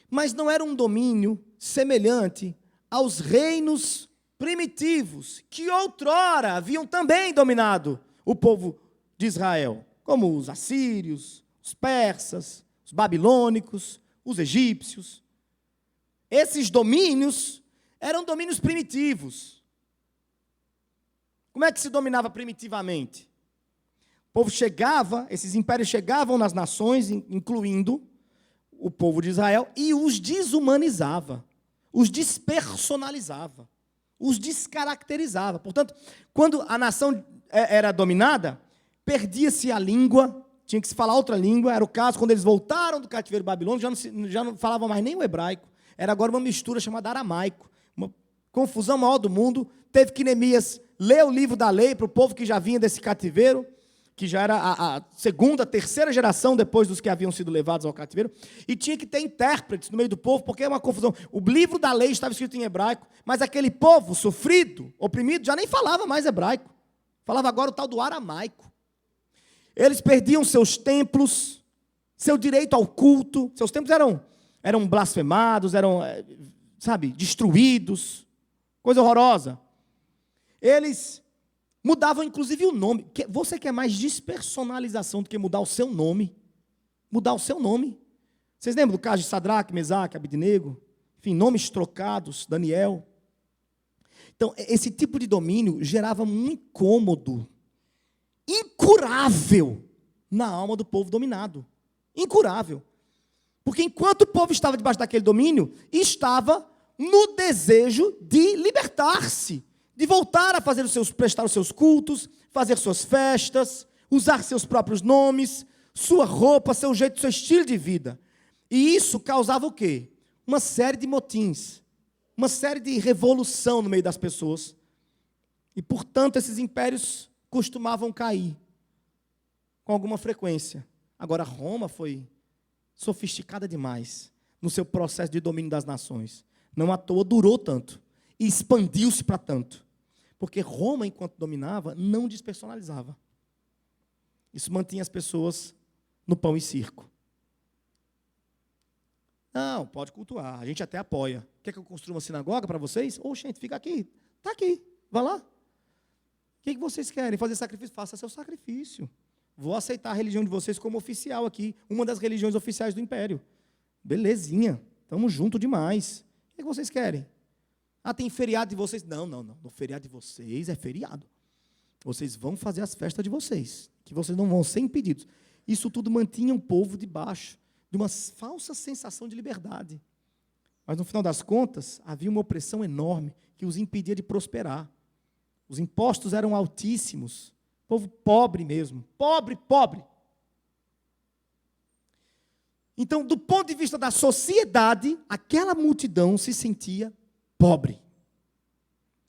mas não era um domínio semelhante aos reinos primitivos que outrora haviam também dominado o povo de Israel, como os assírios, os persas, os babilônicos, os egípcios. Esses domínios eram domínios primitivos. Como é que se dominava primitivamente? O povo chegava, esses impérios chegavam nas nações, incluindo o povo de Israel, e os desumanizava, os despersonalizava, os descaracterizava. Portanto, quando a nação era dominada, perdia-se a língua, tinha que se falar outra língua. Era o caso quando eles voltaram do cativeiro babilônico, já não falavam mais nem o hebraico, era agora uma mistura chamada aramaico, uma confusão maior do mundo. Teve que Neemias ler o livro da lei para o povo que já vinha desse cativeiro, que já era a segunda, terceira geração depois dos que haviam sido levados ao cativeiro, e tinha que ter intérpretes no meio do povo, porque é uma confusão. O livro da lei estava escrito em hebraico, mas aquele povo sofrido, oprimido, já nem falava mais hebraico, falava agora o tal do aramaico. Eles perdiam seus templos, seu direito ao culto. Seus templos eram blasfemados, eram, destruídos, coisa horrorosa. Eles mudavam, inclusive, o nome. Você quer mais despersonalização do que mudar o seu nome? Mudar o seu nome. Vocês lembram do caso de Sadraque, Mesaque, Abednego? Enfim, nomes trocados, Daniel. Então, esse tipo de domínio gerava um incômodo incurável na alma do povo dominado. Incurável. Porque enquanto o povo estava debaixo daquele domínio, estava no desejo de libertar-se, de voltar a prestar os seus cultos, fazer suas festas, usar seus próprios nomes, sua roupa, seu jeito, seu estilo de vida. E isso causava o quê? Uma série de motins, uma série de revolução no meio das pessoas. E, portanto, esses impérios costumavam cair com alguma frequência. Agora, Roma foi sofisticada demais no seu processo de domínio das nações. Não à toa durou tanto e expandiu-se para tanto. Porque Roma, enquanto dominava, não despersonalizava. Isso mantinha as pessoas no pão e circo. Não, pode cultuar, a gente até apoia. Quer que eu construa uma sinagoga para vocês? Ô, gente, fica aqui. Está aqui, vá lá. O que vocês querem? Fazer sacrifício? Faça seu sacrifício. Vou aceitar a religião de vocês como oficial aqui, uma das religiões oficiais do Império. Belezinha, estamos juntos demais. O que vocês querem? Ah, tem feriado de vocês? Não. No feriado de vocês é feriado. Vocês vão fazer as festas de vocês, que vocês não vão ser impedidos. Isso tudo mantinha o povo debaixo de uma falsa sensação de liberdade. Mas, no final das contas, havia uma opressão enorme que os impedia de prosperar. Os impostos eram altíssimos. Povo pobre mesmo. Pobre. Então, do ponto de vista da sociedade, aquela multidão se sentia pobre.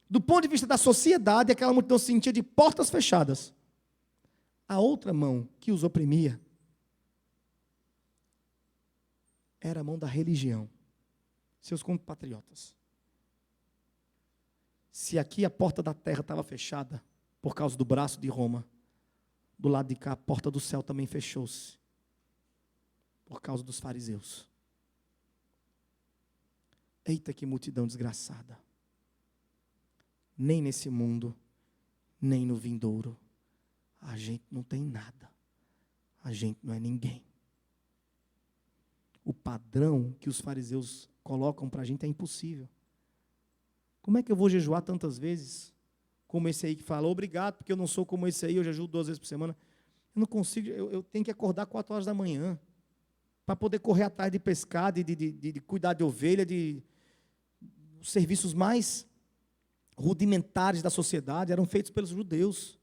Do ponto de vista da sociedade, aquela multidão se sentia de portas fechadas. A outra mão que os oprimia era a mão da religião. Seus compatriotas. Se aqui a porta da terra estava fechada, por causa do braço de Roma, do lado de cá a porta do céu também fechou-se, por causa dos fariseus. Eita, que multidão desgraçada. Nem nesse mundo, nem no vindouro, a gente não tem nada. A gente não é ninguém. O padrão que os fariseus colocam para a gente é impossível. Como é que eu vou jejuar tantas vezes, como esse aí que fala, obrigado, porque eu não sou como esse aí, eu jejuo 2 vezes por semana. Eu não consigo, eu tenho que acordar 4 horas da manhã, para poder correr atrás de pescar, de cuidar de ovelha, de os serviços mais rudimentares da sociedade eram feitos pelos judeus.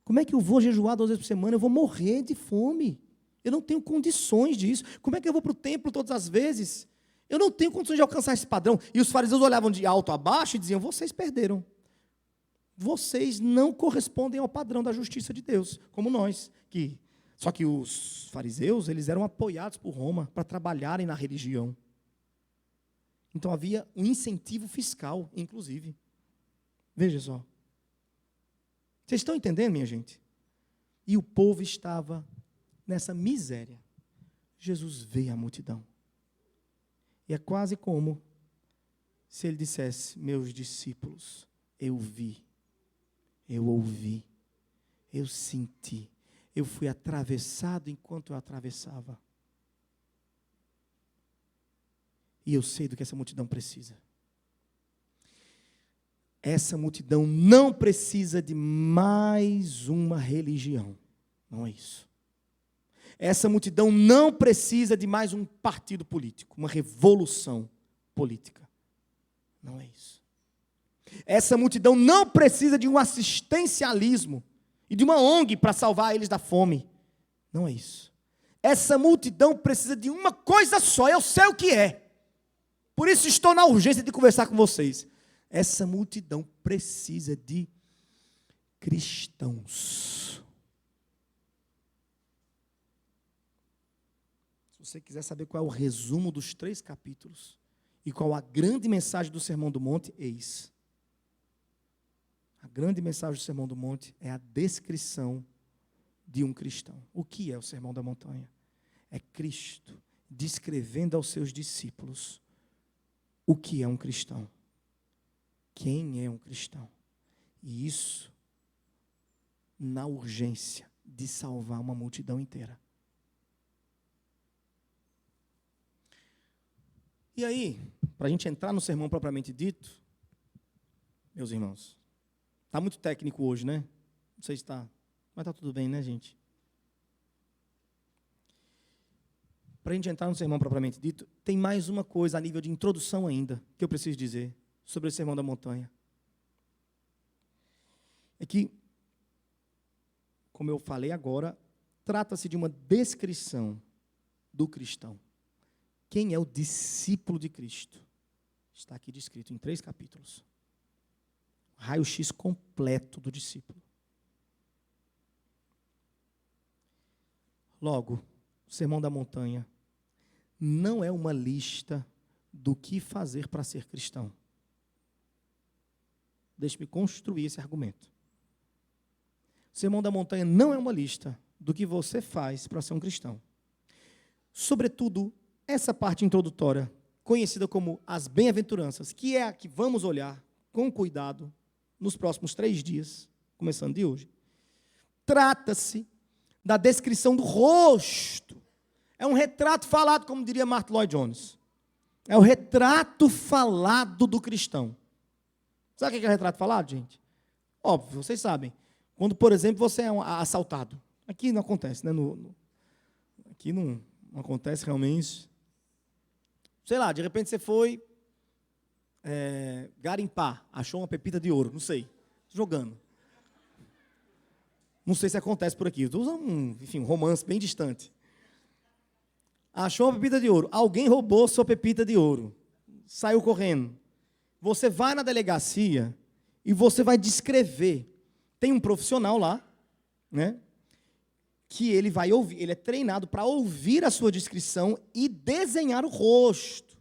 Como é que eu vou jejuar 2 vezes por semana? Eu vou morrer de fome. Eu não tenho condições disso. Como é que eu vou para o templo todas as vezes? Eu não tenho condições de alcançar esse padrão. E os fariseus olhavam de alto a baixo e diziam, vocês perderam. Vocês não correspondem ao padrão da justiça de Deus, como nós. Só que os fariseus, eles eram apoiados por Roma para trabalharem na religião. Então havia um incentivo fiscal, inclusive. Veja só. Vocês estão entendendo, minha gente? E o povo estava nessa miséria. Jesus vê a multidão. E é quase como se ele dissesse: meus discípulos, eu vi, eu ouvi, eu senti, eu fui atravessado enquanto eu atravessava. E eu sei do que essa multidão precisa. Essa multidão não precisa de mais uma religião. Não é isso. Essa multidão não precisa de mais um partido político, uma revolução política. Não é isso. Essa multidão não precisa de um assistencialismo e de uma ONG para salvar eles da fome. Não é isso. Essa multidão precisa de uma coisa só, eu sei o que é. Por isso estou na urgência de conversar com vocês. Essa multidão precisa de cristãos. Se você quiser saber qual é o resumo dos 3 capítulos e qual a grande mensagem do Sermão do Monte, eis. A grande mensagem do Sermão do Monte é a descrição de um cristão. O que é o Sermão da Montanha? É Cristo descrevendo aos seus discípulos o que é um cristão. Quem é um cristão? E isso na urgência de salvar uma multidão inteira. E aí, para a gente entrar no sermão propriamente dito, meus irmãos, está muito técnico hoje, né? Não sei se está, mas está tudo bem, né, gente? Para a gente entrar no sermão propriamente dito, tem mais uma coisa a nível de introdução ainda, que eu preciso dizer sobre o Sermão da Montanha. É que, como eu falei agora, trata-se de uma descrição do cristão. Quem é o discípulo de Cristo? Está aqui descrito em 3 capítulos. Raio-x completo do discípulo. Logo, o Sermão da Montanha não é uma lista do que fazer para ser cristão. Deixe-me construir esse argumento. O Sermão da Montanha não é uma lista do que você faz para ser um cristão. Sobretudo, essa parte introdutória, conhecida como as bem-aventuranças, que é a que vamos olhar com cuidado nos próximos 3 dias, começando de hoje, trata-se da descrição do rosto. É um retrato falado, como diria Martyn Lloyd-Jones. É o retrato falado do cristão. Sabe o que é retrato falado, gente? Óbvio, vocês sabem. Quando, por exemplo, você é assaltado. Aqui não acontece, né? Aqui não acontece realmente. Sei lá, de repente você foi garimpar, achou uma pepita de ouro, não sei, jogando. Não sei se acontece por aqui. Estou usando um romance bem distante. Achou uma pepita de ouro. Alguém roubou sua pepita de ouro. Saiu correndo. Você vai na delegacia e você vai descrever. Tem um profissional lá, né? Que ele vai ouvir, ele é treinado para ouvir a sua descrição e desenhar o rosto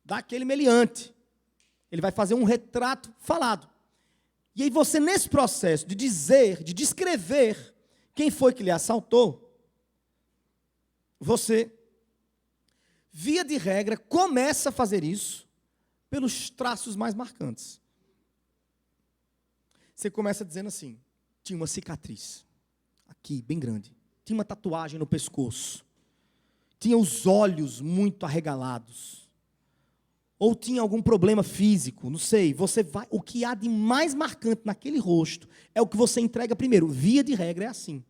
daquele meliante. Ele vai fazer um retrato falado. E aí você, nesse processo de dizer, de descrever quem foi que lhe assaltou, você, via de regra, começa a fazer isso pelos traços mais marcantes. Você começa dizendo assim: tinha uma cicatriz, aqui, bem grande. Tinha uma tatuagem no pescoço. Tinha os olhos muito arregalados. Ou tinha algum problema físico, não sei. Você vai, o que há de mais marcante naquele rosto é o que você entrega primeiro. Via de regra é assim.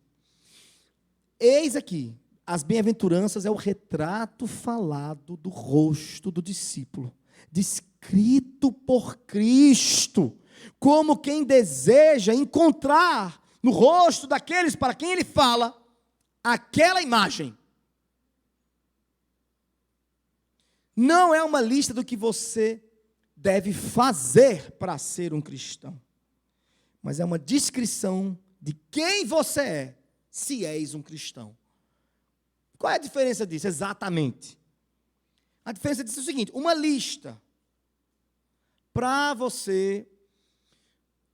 Eis aqui, as bem-aventuranças é o retrato falado do rosto do discípulo, descrito por Cristo, como quem deseja encontrar no rosto daqueles para quem ele fala aquela imagem. Não é uma lista do que você deve fazer para ser um cristão, mas é uma descrição de quem você é, se és um cristão. Qual é a diferença disso? Exatamente. A diferença disso é o seguinte: uma lista Para você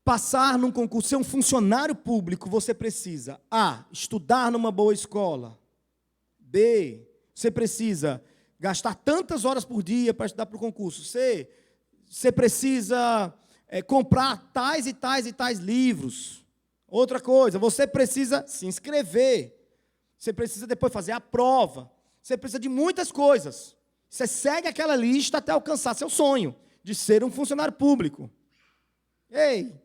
passar num concurso, ser um funcionário público, você precisa A, estudar numa boa escola. B, você precisa gastar tantas horas por dia para estudar para o concurso. C, você precisa comprar tais e tais e tais livros. Outra coisa, você precisa se inscrever. Você precisa depois fazer a prova. Você precisa de muitas coisas. Você segue aquela lista até alcançar seu sonho de ser um funcionário público. Ei!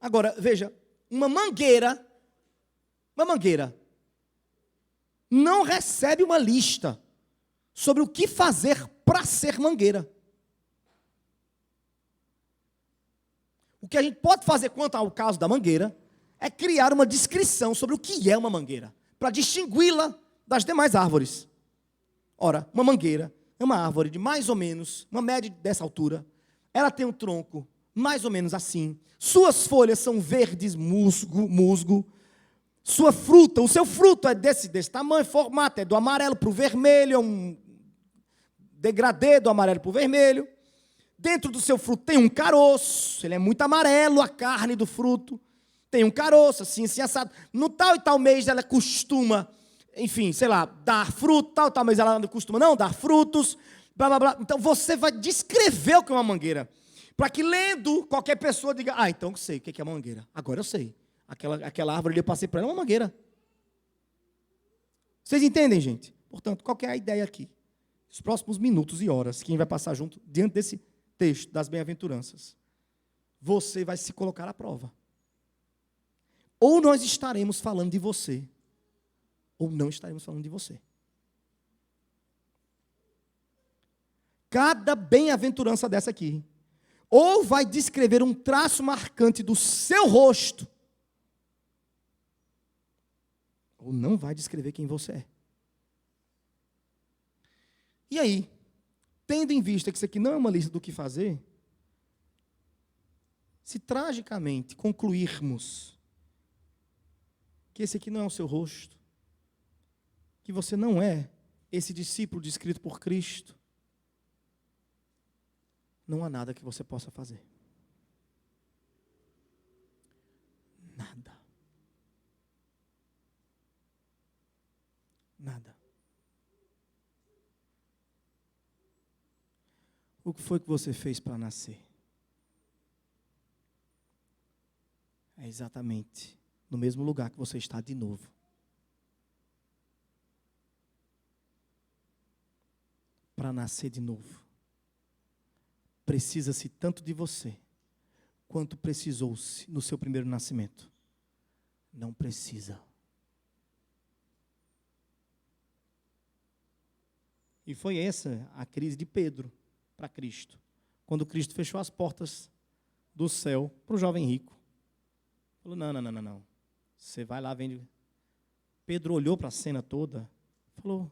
Agora, veja, uma mangueira não recebe uma lista sobre o que fazer para ser mangueira. O que a gente pode fazer quanto ao caso da mangueira é criar uma descrição sobre o que é uma mangueira, para distingui-la das demais árvores. Ora, uma mangueira é uma árvore de mais ou menos, uma média dessa altura. Ela tem um tronco mais ou menos assim. Suas folhas são verdes musgo. Sua fruta, o seu fruto é desse tamanho, formato, é do amarelo para o vermelho, é um degradê do amarelo para o vermelho. Dentro do seu fruto tem um caroço, ele é muito amarelo, a carne do fruto. Tem um caroço, assim assado. No tal e tal mês ela costuma, enfim, sei lá, dar fruto, tal mês ela costuma não dar frutos, blá, blá, blá. Então você vai descrever o que é uma mangueira. Para que lendo, qualquer pessoa diga, então eu sei o que é uma mangueira. Agora eu sei. Aquela árvore ali eu passei para ela, é uma mangueira. Vocês entendem, gente? Portanto, qual que é a ideia aqui? Os próximos minutos e horas, quem vai passar junto, diante desse texto das bem-aventuranças, você vai se colocar à prova. Ou nós estaremos falando de você, ou não estaremos falando de você. Cada bem-aventurança dessa aqui, ou vai descrever um traço marcante do seu rosto, ou não vai descrever quem você é. E aí, tendo em vista que isso aqui não é uma lista do que fazer, se tragicamente concluirmos que esse aqui não é o seu rosto, que você não é esse discípulo descrito por Cristo, não há nada que você possa fazer. Nada. Nada. O que foi que você fez para nascer? É exatamente no mesmo lugar que você está de novo. Para nascer de novo, precisa-se tanto de você, quanto precisou-se no seu primeiro nascimento. Não precisa. E foi essa a crise de Pedro para Cristo. Quando Cristo fechou as portas do céu para o jovem rico. Falou, não. Você vai lá, vende. Pedro olhou para a cena toda, falou,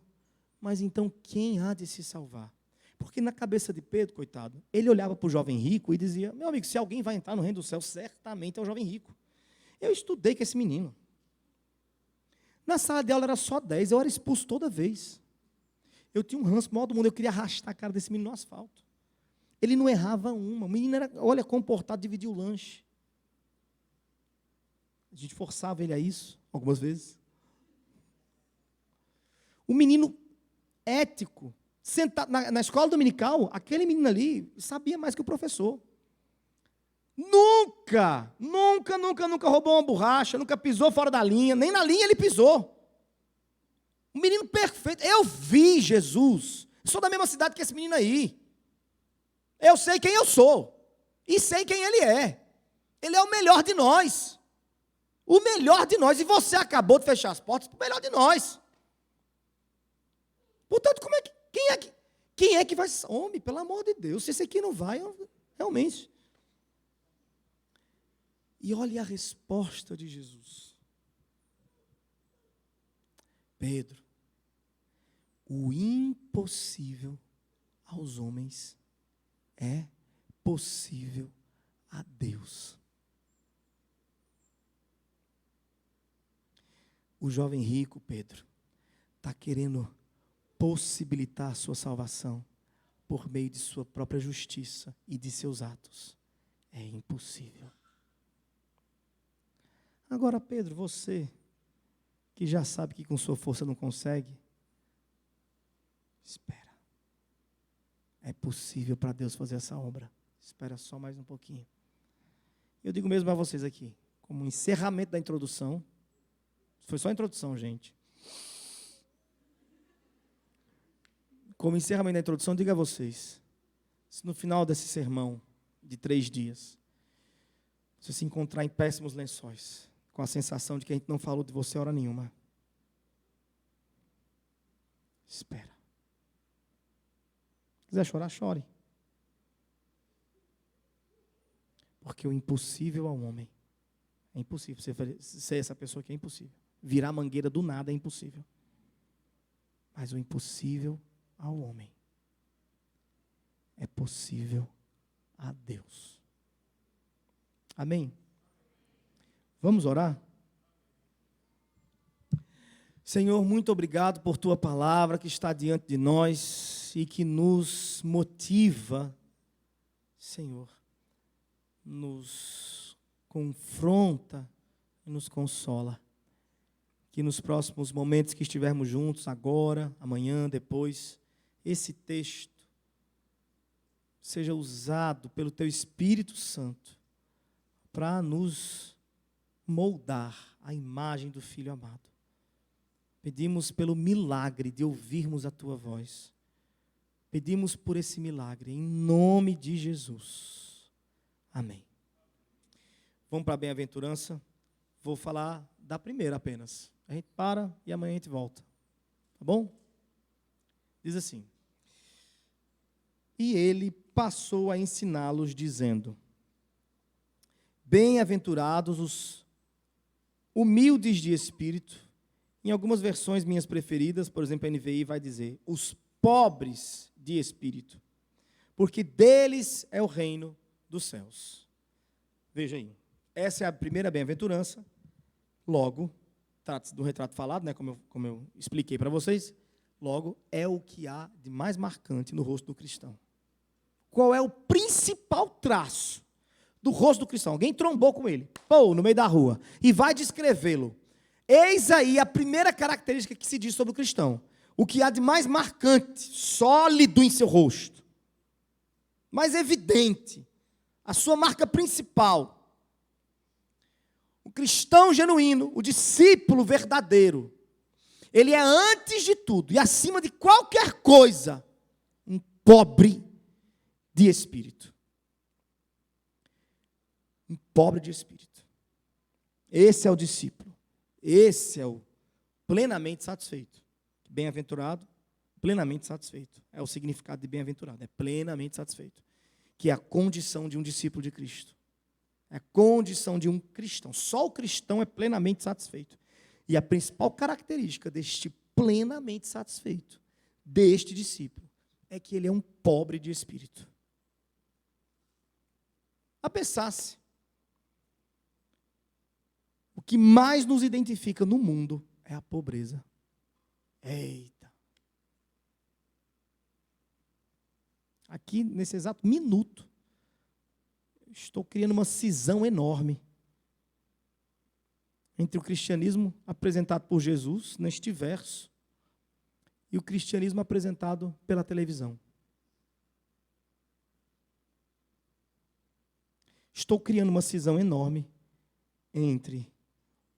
mas então quem há de se salvar? Porque na cabeça de Pedro, coitado, ele olhava para o jovem rico e dizia, meu amigo, se alguém vai entrar no reino do céu, certamente é o jovem rico. Eu estudei com esse menino. Na sala de aula era só 10, eu era expulso toda vez. Eu tinha um ranço maior do mundo, eu queria arrastar a cara desse menino no asfalto. Ele não errava uma. O menino era, olha, comportado, dividia o lanche. A gente forçava ele a isso, algumas vezes. O menino ético, sentado na escola dominical, aquele menino ali sabia mais que o professor. Nunca roubou uma borracha, nunca pisou fora da linha, nem na linha ele pisou. Um menino perfeito. Eu vi Jesus. Sou da mesma cidade que esse menino aí. Eu sei quem eu sou. E sei quem ele é. Ele é o melhor de nós. O melhor de nós. E você acabou de fechar as portas para o melhor de nós. Portanto, quem é que vai... Homem, pelo amor de Deus, se esse aqui não vai, realmente. E olhe a resposta de Jesus. Pedro, o impossível aos homens é possível a Deus. O jovem rico, Pedro, está querendo possibilitar a sua salvação por meio de sua própria justiça e de seus atos. É impossível. Agora, Pedro, você que já sabe que com sua força não consegue, espera. É possível para Deus fazer essa obra. Espera só mais um pouquinho. Eu digo mesmo a vocês aqui, como encerramento da introdução. Foi só a introdução, gente. Como encerramento da introdução, digo a vocês, se no final desse sermão de 3 dias, você se encontrar em péssimos lençóis, com a sensação de que a gente não falou de você hora nenhuma, espera. Se quiser chorar, chore. Porque o impossível ao homem é impossível. Você ser essa pessoa que é impossível. Virar mangueira do nada é impossível. Mas o impossível ao homem é possível a Deus. Amém? Vamos orar? Senhor, muito obrigado por Tua palavra que está diante de nós e que nos motiva, Senhor, nos confronta e nos consola. Que nos próximos momentos que estivermos juntos, agora, amanhã, depois, esse texto seja usado pelo Teu Espírito Santo para nos moldar à imagem do Filho amado. Pedimos pelo milagre de ouvirmos a Tua voz. Pedimos por esse milagre, em nome de Jesus. Amém. Vamos para a bem-aventurança. Vou falar da primeira apenas. A gente para e amanhã a gente volta. Tá bom? Diz assim: e ele passou a ensiná-los, dizendo: bem-aventurados os humildes de espírito. Em algumas versões minhas preferidas, por exemplo, a NVI vai dizer: os pobres de espírito, porque deles é o reino dos céus. Veja aí, essa é a primeira bem-aventurança. Logo, trata-se do retrato falado, né, como eu expliquei para vocês. Logo, é o que há de mais marcante no rosto do cristão. Qual é o principal traço do rosto do cristão? Alguém trombou com ele, no meio da rua, e vai descrevê-lo. Eis aí a primeira característica que se diz sobre o cristão. O que há de mais marcante, sólido em seu rosto, mais evidente, a sua marca principal. O cristão genuíno, o discípulo verdadeiro, ele é antes de tudo e acima de qualquer coisa, um pobre de espírito. Um pobre de espírito. Esse é o discípulo. Esse é o plenamente satisfeito. Bem-aventurado, plenamente satisfeito. É o significado de bem-aventurado, é plenamente satisfeito. Que é a condição de um discípulo de Cristo. É a condição de um cristão. Só o cristão é plenamente satisfeito. E a principal característica deste plenamente satisfeito, deste discípulo, é que ele é um pobre de espírito. A pensar-se, o que mais nos identifica no mundo é a pobreza. Eita! Aqui, nesse exato minuto, estou criando uma cisão enorme entre o cristianismo apresentado por Jesus, neste verso, e o cristianismo apresentado pela televisão. Estou criando uma cisão enorme entre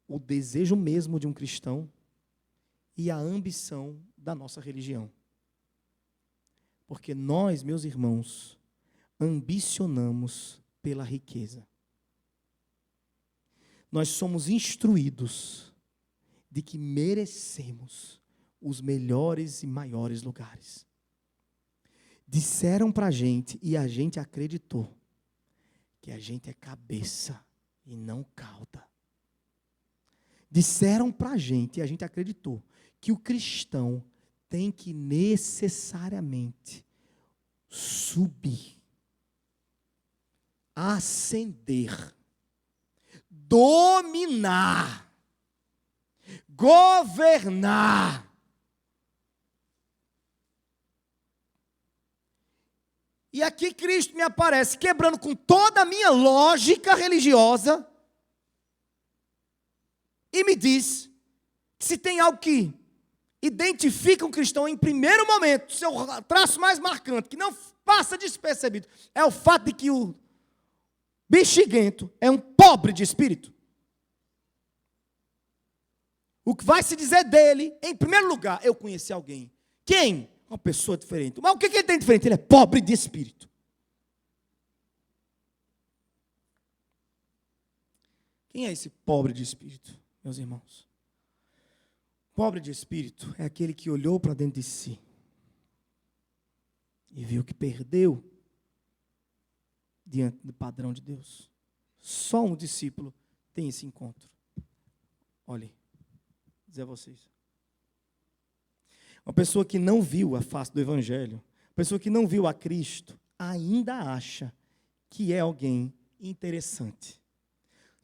o desejo mesmo de um cristão e a ambição da nossa religião. Porque nós, meus irmãos, ambicionamos pela riqueza. Nós somos instruídos de que merecemos os melhores e maiores lugares. Disseram para a gente, e a gente acreditou, que a gente é cabeça e não cauda. Disseram para a gente, e a gente acreditou, que o cristão tem que necessariamente subir, ascender, dominar, governar. E aqui Cristo me aparece quebrando com toda a minha lógica religiosa e me diz que se tem algo que identifica um cristão em primeiro momento, seu traço mais marcante, que não passa despercebido, é o fato de que o bexiguento é um pobre de espírito. O que vai se dizer dele, em primeiro lugar, eu conheci alguém. Quem? Uma pessoa diferente. Mas o que ele tem de diferente? Ele é pobre de espírito. Quem é esse pobre de espírito, meus irmãos? Pobre de espírito é aquele que olhou para dentro de si e viu que perdeu diante do padrão de Deus. Só um discípulo tem esse encontro. Olhem, vou dizer a vocês. Uma pessoa que não viu a face do Evangelho, uma pessoa que não viu a Cristo, ainda acha que é alguém interessante.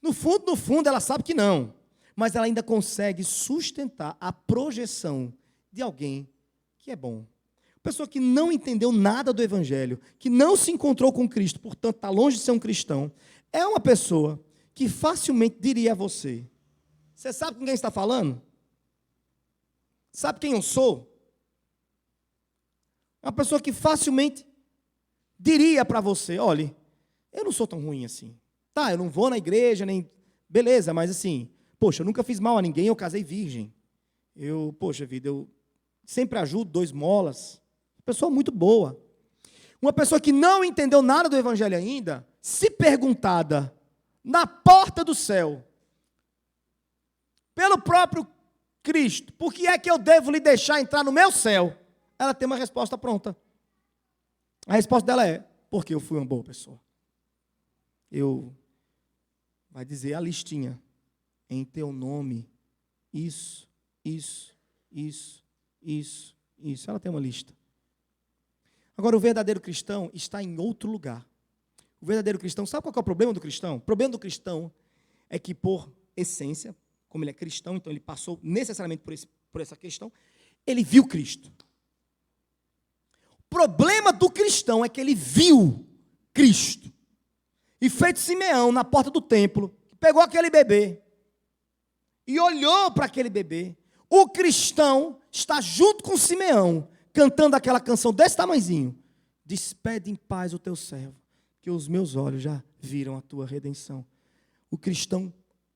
No fundo, ela sabe que não, mas ela ainda consegue sustentar a projeção de alguém que é bom. Pessoa que não entendeu nada do Evangelho, que não se encontrou com Cristo, portanto está longe de ser um cristão, é uma pessoa que facilmente diria a você: você sabe com quem está falando? Sabe quem eu sou? É uma pessoa que facilmente diria para você: olha, eu não sou tão ruim assim. Tá, eu não vou na igreja, nem... Beleza, mas assim, poxa, eu nunca fiz mal a ninguém, eu casei virgem. Poxa vida, eu sempre ajudo, dou esmolas. Pessoa muito boa. Uma pessoa que não entendeu nada do Evangelho ainda, se perguntada na porta do céu, pelo próprio Cristo, por que é que eu devo lhe deixar entrar no meu céu? Ela tem uma resposta pronta. A resposta dela é: porque eu fui uma boa pessoa. Vai dizer a listinha: em teu nome, isso. Ela tem uma lista. Agora, o verdadeiro cristão está em outro lugar. O verdadeiro cristão, sabe qual é o problema do cristão? O problema do cristão é que, por essência, como ele é cristão, então ele passou necessariamente por essa questão, ele viu Cristo. O problema do cristão é que ele viu Cristo. E feito Simeão na porta do templo, pegou aquele bebê e olhou para aquele bebê, o cristão está junto com Simeão, cantando aquela canção desse tamanhozinho: despede em paz o teu servo, que os meus olhos já viram a tua redenção. O cristão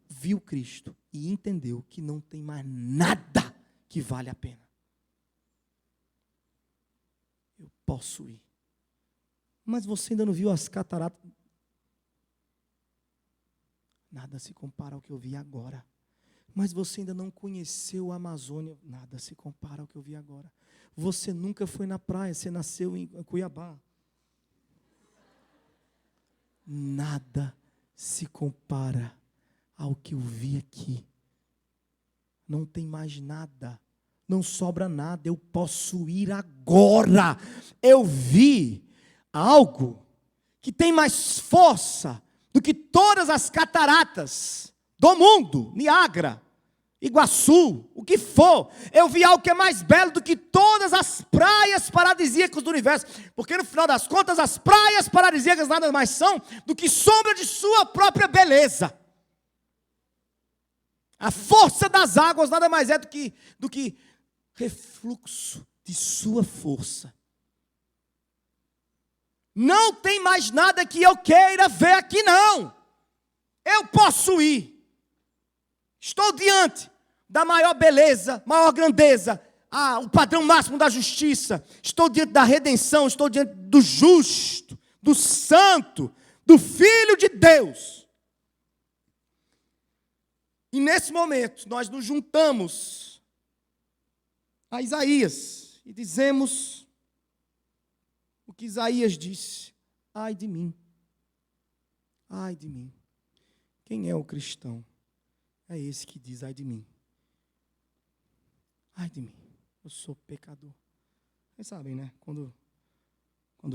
viu Cristo e entendeu que não tem mais nada que vale a pena. Eu posso ir. Mas você ainda não viu as cataratas? Nada se compara ao que eu vi agora. Mas você ainda não conheceu a Amazônia? Nada se compara ao que eu vi agora. Você nunca foi na praia, você nasceu em Cuiabá. Nada se compara ao que eu vi aqui. Não tem mais nada. Não sobra nada. Eu posso ir agora. Eu vi algo que tem mais força do que todas as cataratas do mundo, Niágara, Iguaçu, o que for. Eu vi algo que é mais belo do que todas as praias paradisíacas do universo, porque no final das contas as praias paradisíacas nada mais são do que sombra de sua própria beleza. A força das águas nada mais é do que refluxo de sua força. Não tem mais nada que eu queira ver aqui, não. Eu posso ir. Estou diante da maior beleza, maior grandeza, o padrão máximo da justiça. Estou diante da redenção, estou diante do justo, do santo, do Filho de Deus. E nesse momento, nós nos juntamos a Isaías e dizemos o que Isaías disse: ai de mim, ai de mim. Quem é o cristão? É esse que diz: ai de mim, ai de mim, eu sou pecador. Vocês sabem, né? Quando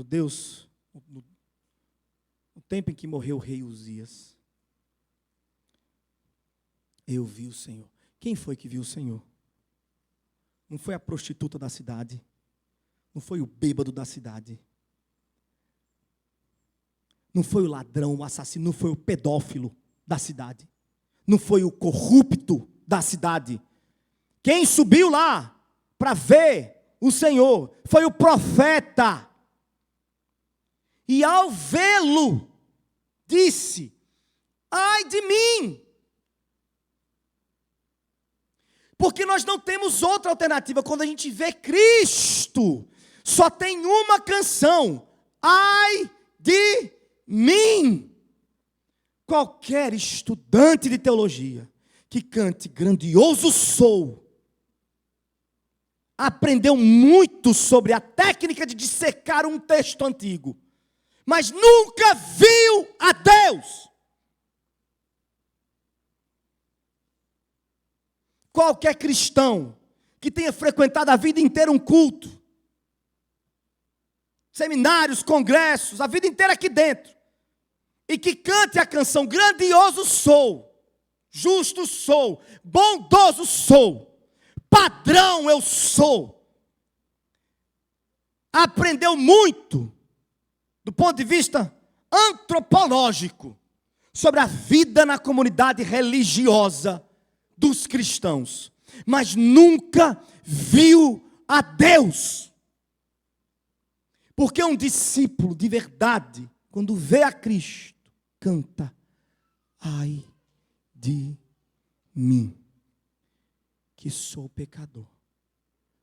Deus, no tempo em que morreu o rei Uzias, eu vi o Senhor. Quem foi que viu o Senhor? Não foi a prostituta da cidade, não foi o bêbado da cidade, Não foi o ladrão, o assassino, não foi o pedófilo da cidade. Não foi o corrupto da cidade. Quem subiu lá para ver o Senhor foi o profeta. E ao vê-lo, disse: ai de mim! Porque nós não temos outra alternativa. Quando a gente vê Cristo, só tem uma canção: ai de mim! Qualquer estudante de teologia que cante grandioso sou, aprendeu muito sobre a técnica de dissecar um texto antigo, mas nunca viu a Deus. Qualquer cristão que tenha frequentado a vida inteira um culto, seminários, congressos, a vida inteira aqui dentro, e que cante a canção grandioso sou, justo sou, bondoso sou, padrão eu sou, aprendeu muito do ponto de vista antropológico sobre a vida na comunidade religiosa dos cristãos, mas nunca viu a Deus. Porque um discípulo de verdade, quando vê a Cristo, canta: ai de mim, que sou pecador.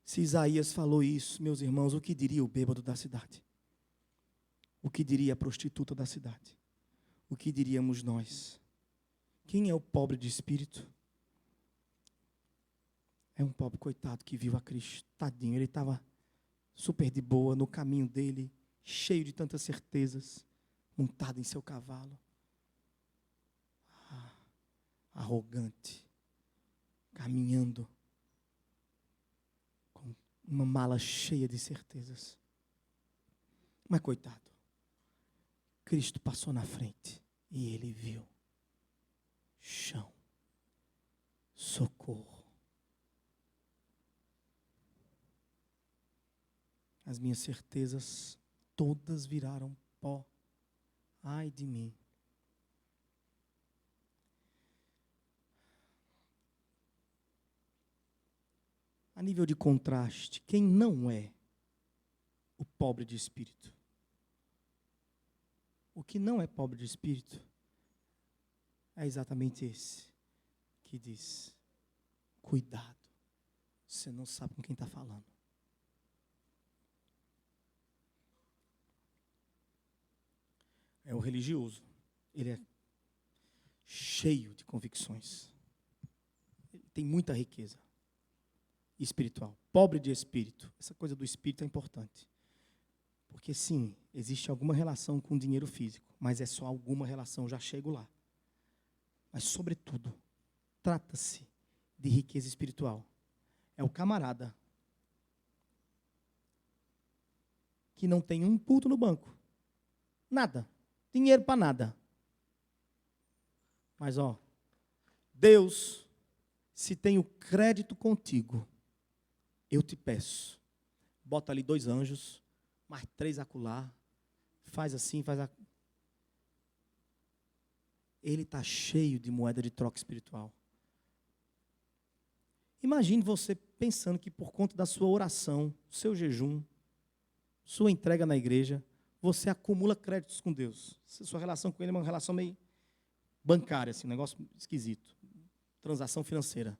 Se Isaías falou isso, meus irmãos, o que diria o bêbado da cidade? O que diria a prostituta da cidade? O que diríamos nós? Quem é o pobre de espírito? É um pobre coitado que viu a Cristo. Tadinho, ele estava super de boa no caminho dele, cheio de tantas certezas, montado em seu cavalo. Arrogante, caminhando com uma mala cheia de certezas. Mas coitado, Cristo passou na frente e ele viu chão, socorro. As minhas certezas todas viraram pó. Ai de mim. A nível de contraste, quem não é o pobre de espírito? O que não é pobre de espírito é exatamente esse que diz: cuidado, você não sabe com quem está falando. É o religioso. Ele é cheio de convicções. Ele tem muita riqueza espiritual. Pobre de espírito. Essa coisa do espírito é importante. Porque sim, existe alguma relação com o dinheiro físico, mas é só alguma relação, já chego lá. Mas sobretudo, trata-se de riqueza espiritual. É o camarada que não tem um puto no banco. Nada. Dinheiro para nada. Mas Deus, se tenho crédito contigo, eu te peço, bota ali 2 anjos, mais 3 acolá, faz assim, faz a... Ele está cheio de moeda de troca espiritual. Imagine você pensando que por conta da sua oração, seu jejum, sua entrega na igreja, você acumula créditos com Deus. Sua relação com Ele é uma relação meio bancária, assim, um negócio esquisito. Transação financeira.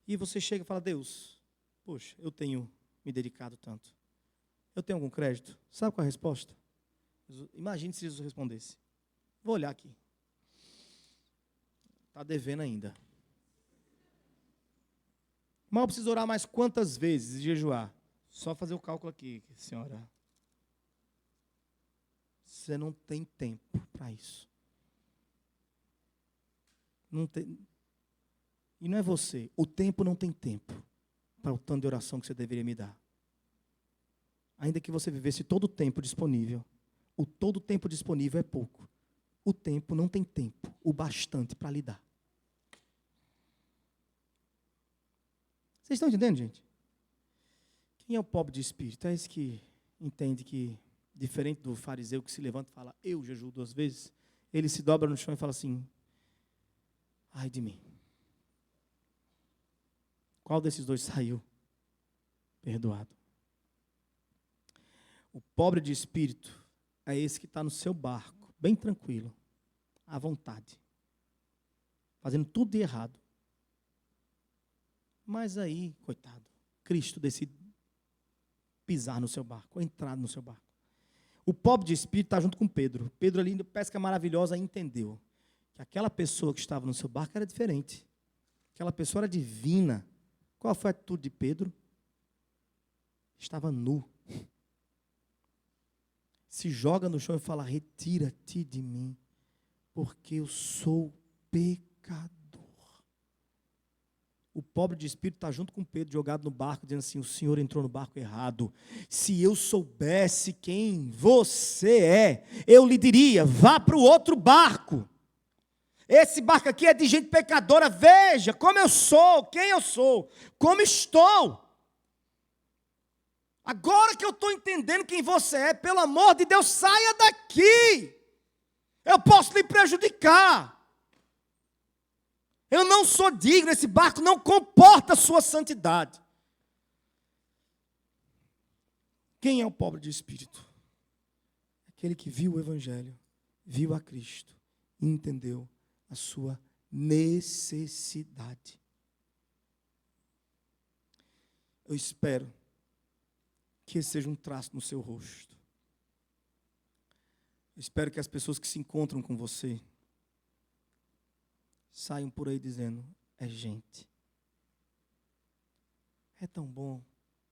E você chega e fala: Deus, poxa, eu tenho me dedicado tanto. Eu tenho algum crédito? Sabe qual é a resposta? Imagine se Jesus respondesse: vou olhar aqui. Está devendo ainda. Mal precisa orar mais quantas vezes e jejuar? Só fazer o cálculo aqui, senhora. Você não tem tempo para isso. Não tem. E não é você. O tempo não tem tempo para o tanto de oração que você deveria me dar. Ainda que você vivesse todo o tempo disponível, o todo o tempo disponível é pouco. O tempo não tem tempo, o bastante para lhe dar. Vocês estão entendendo, gente? Quem é o pobre de espírito? É esse que entende que diferente do fariseu que se levanta e fala, eu jejuo 2 vezes, ele se dobra no chão e fala assim, ai de mim. Qual desses 2 saiu perdoado? O pobre de espírito é esse que está no seu barco, bem tranquilo, à vontade, fazendo tudo de errado. Mas aí, coitado, Cristo decide pisar no seu barco, ou entrar no seu barco. O pobre de espírito está junto com Pedro. Pedro ali, de pesca maravilhosa, entendeu que aquela pessoa que estava no seu barco era diferente. Aquela pessoa era divina. Qual foi a atitude de Pedro? Estava nu. Se joga no chão e fala, retira-te de mim, porque eu sou pecador. O pobre de espírito está junto com Pedro, jogado no barco, dizendo assim, o Senhor entrou no barco errado. Se eu soubesse quem você é, eu lhe diria, vá para o outro barco. Esse barco aqui é de gente pecadora, veja como eu sou, quem eu sou, como estou. Agora que eu estou entendendo quem você é, pelo amor de Deus, saia daqui. Eu posso lhe prejudicar. Eu não sou digno, esse barco não comporta a sua santidade. Quem é o pobre de espírito? Aquele que viu o Evangelho, viu a Cristo e entendeu a sua necessidade. Eu espero que esse seja um traço no seu rosto. Eu espero que as pessoas que se encontram com você saiam por aí dizendo, é gente. É tão bom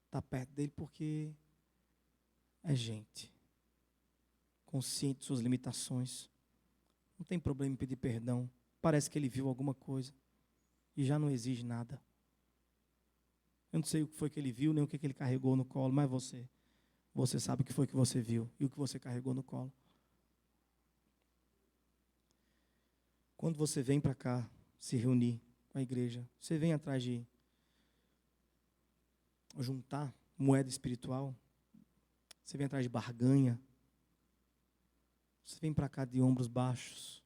estar perto dele porque é gente. Consciente de suas limitações. Não tem problema em pedir perdão. Parece que ele viu alguma coisa e já não exige nada. Eu não sei o que foi que ele viu, nem o que ele carregou no colo, mas você sabe o que foi que você viu e o que você carregou no colo. Quando você vem para cá se reunir com a igreja, você vem atrás de juntar moeda espiritual, você vem atrás de barganha, você vem para cá de ombros baixos,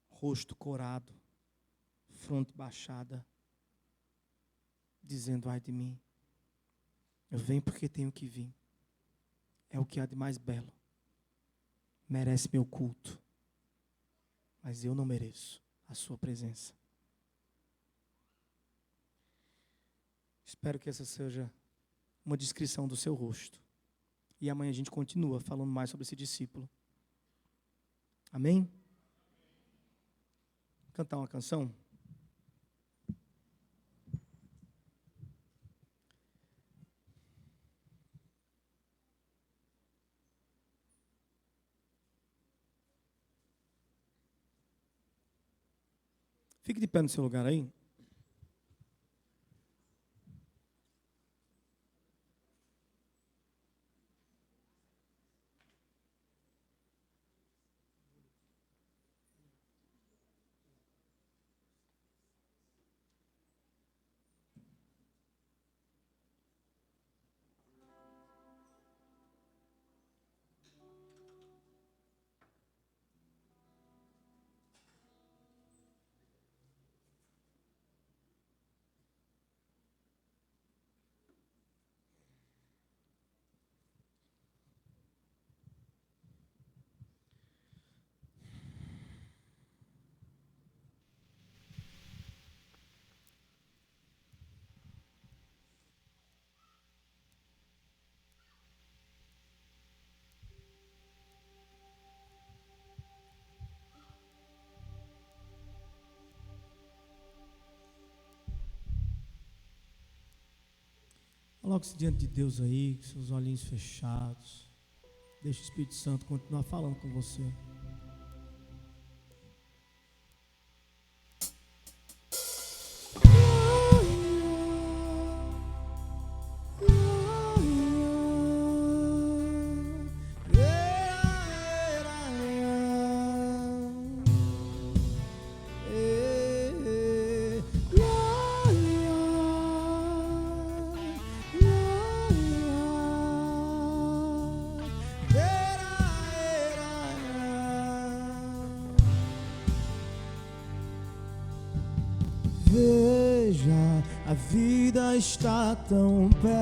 rosto corado, fronte baixada, dizendo, ai de mim, eu venho porque tenho que vir, é o que há de mais belo, merece meu culto, mas eu não mereço a sua presença. Espero que essa seja uma descrição do seu rosto. E amanhã a gente continua falando mais sobre esse discípulo. Amém? Cantar uma canção? Fique de pé no seu lugar aí. Coloque-se diante de Deus aí, com seus olhinhos fechados. Deixa o Espírito Santo continuar falando com você. veja, a vida está tão perto.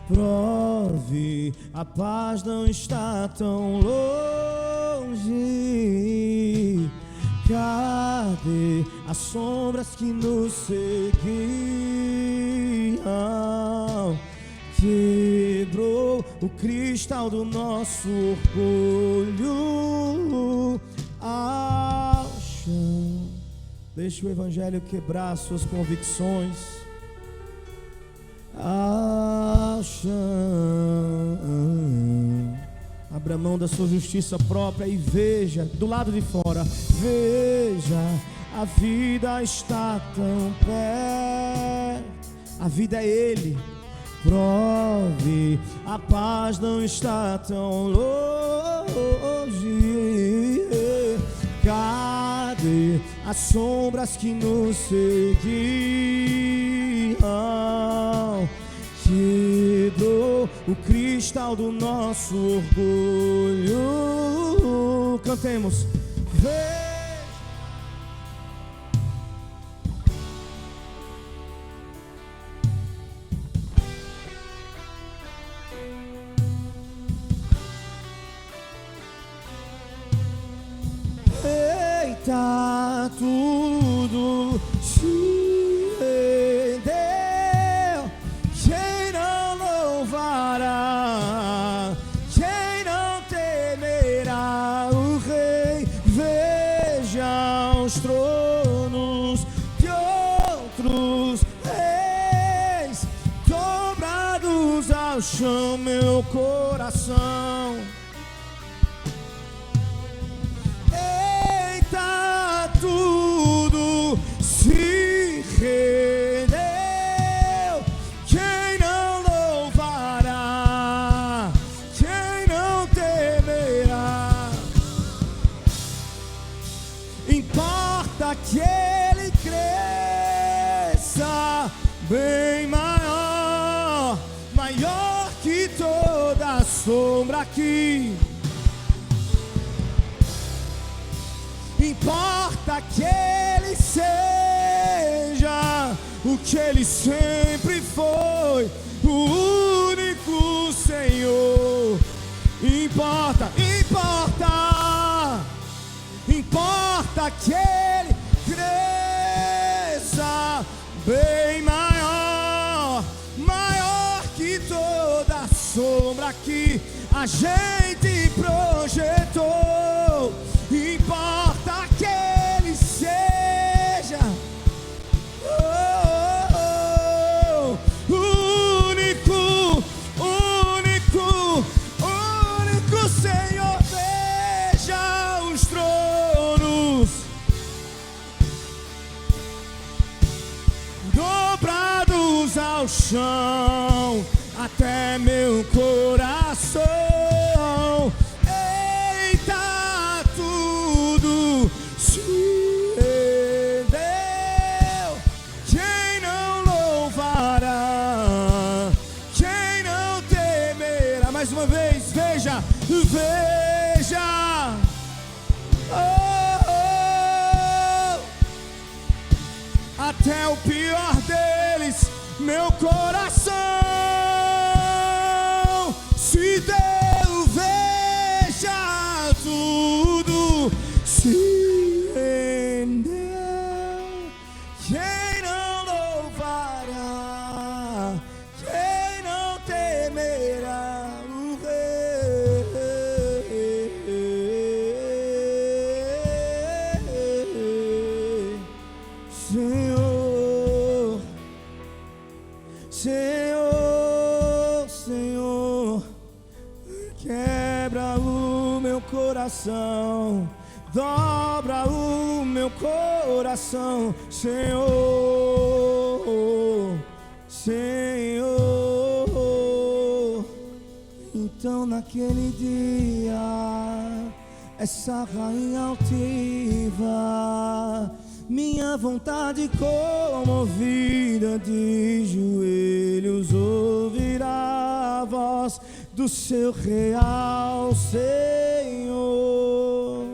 Prove, a paz não está tão longe. Cadê as sombras que nos seguiam? Quebrou o cristal do nosso orgulho ao chão. Deixa o Evangelho quebrar suas convicções ao chão. Abra mão da sua justiça própria e veja do lado de fora. Veja, a vida está tão perto. A vida é Ele. Prove, a paz não está tão longe. Cadê as sombras que nos seguiam? Quebrou o cristal do nosso orgulho. Cantemos. Eita, tudo se rendeu. Quem não louvará? Quem não temerá o Rei? Veja os tronos de outros reis dobrados ao chão, meu coração. Tudo se rendeu. Quem não louvará? Quem não temerá? Importa que ele cresça bem maior, maior que toda sombra aqui. Importa que ele seja o que ele sempre foi, o único Senhor. Importa, importa, importa que ele cresça bem maior, maior que toda sombra que a gente projetou. Importa que ele seja único, único, único Senhor. Veja os tronos dobrados ao chão, até meu coração. Mais uma vez, veja, veja, até o pior deles, meu coração se deu. Veja, tudo se rendeu. Quem não louvará? Quem não temerá? Senhor, Senhor, Senhor, quebra o meu coração, dobra o meu coração, Senhor, Senhor. Então naquele dia, essa rainha altiva, minha vontade comovida, de joelhos ouvirá a voz do seu real Senhor,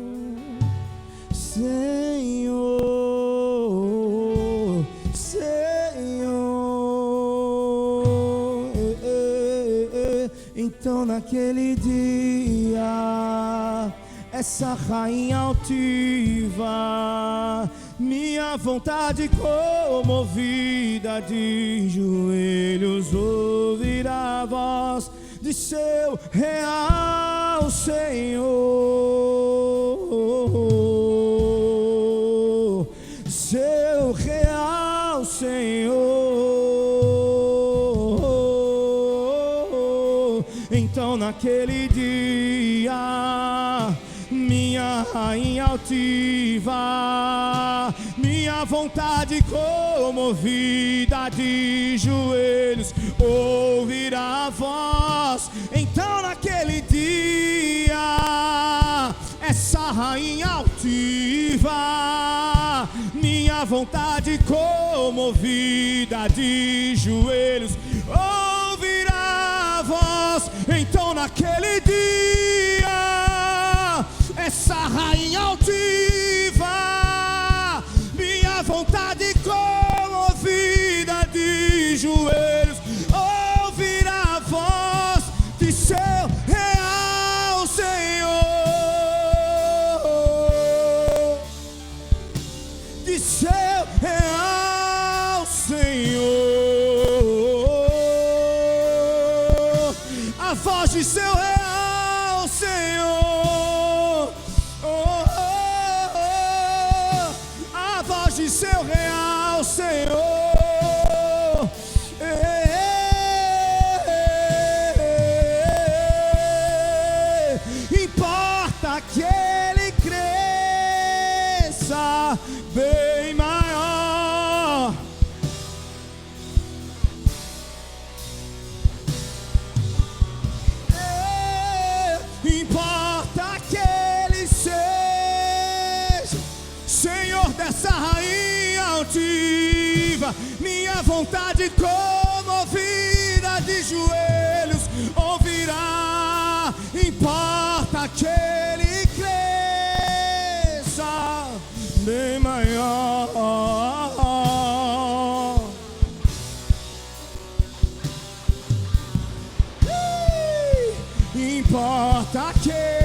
Senhor. naquele dia, essa rainha altiva, minha vontade comovida, de joelhos ouvirá a voz de seu real Senhor, seu real Senhor. Então naquele dia, minha rainha altiva, minha vontade comovida, de joelhos ouvirá a voz. Então naquele dia, essa rainha altiva, minha vontade comovida, de joelhos ouvirá a voz. Então naquele dia, essa rainha altiva, minha vontade comovida, de joelhos ouvirá a voz de seu real Senhor, de seu real Senhor, a voz de seu real Senhor, a voz de seu real Senhor. Importa que ele cresça bem maior. Importa que ele seja Senhor dessa rainha altiva, minha vontade comovida, de joelhos ouvirá. Importa que ele cresça bem maior. Importa que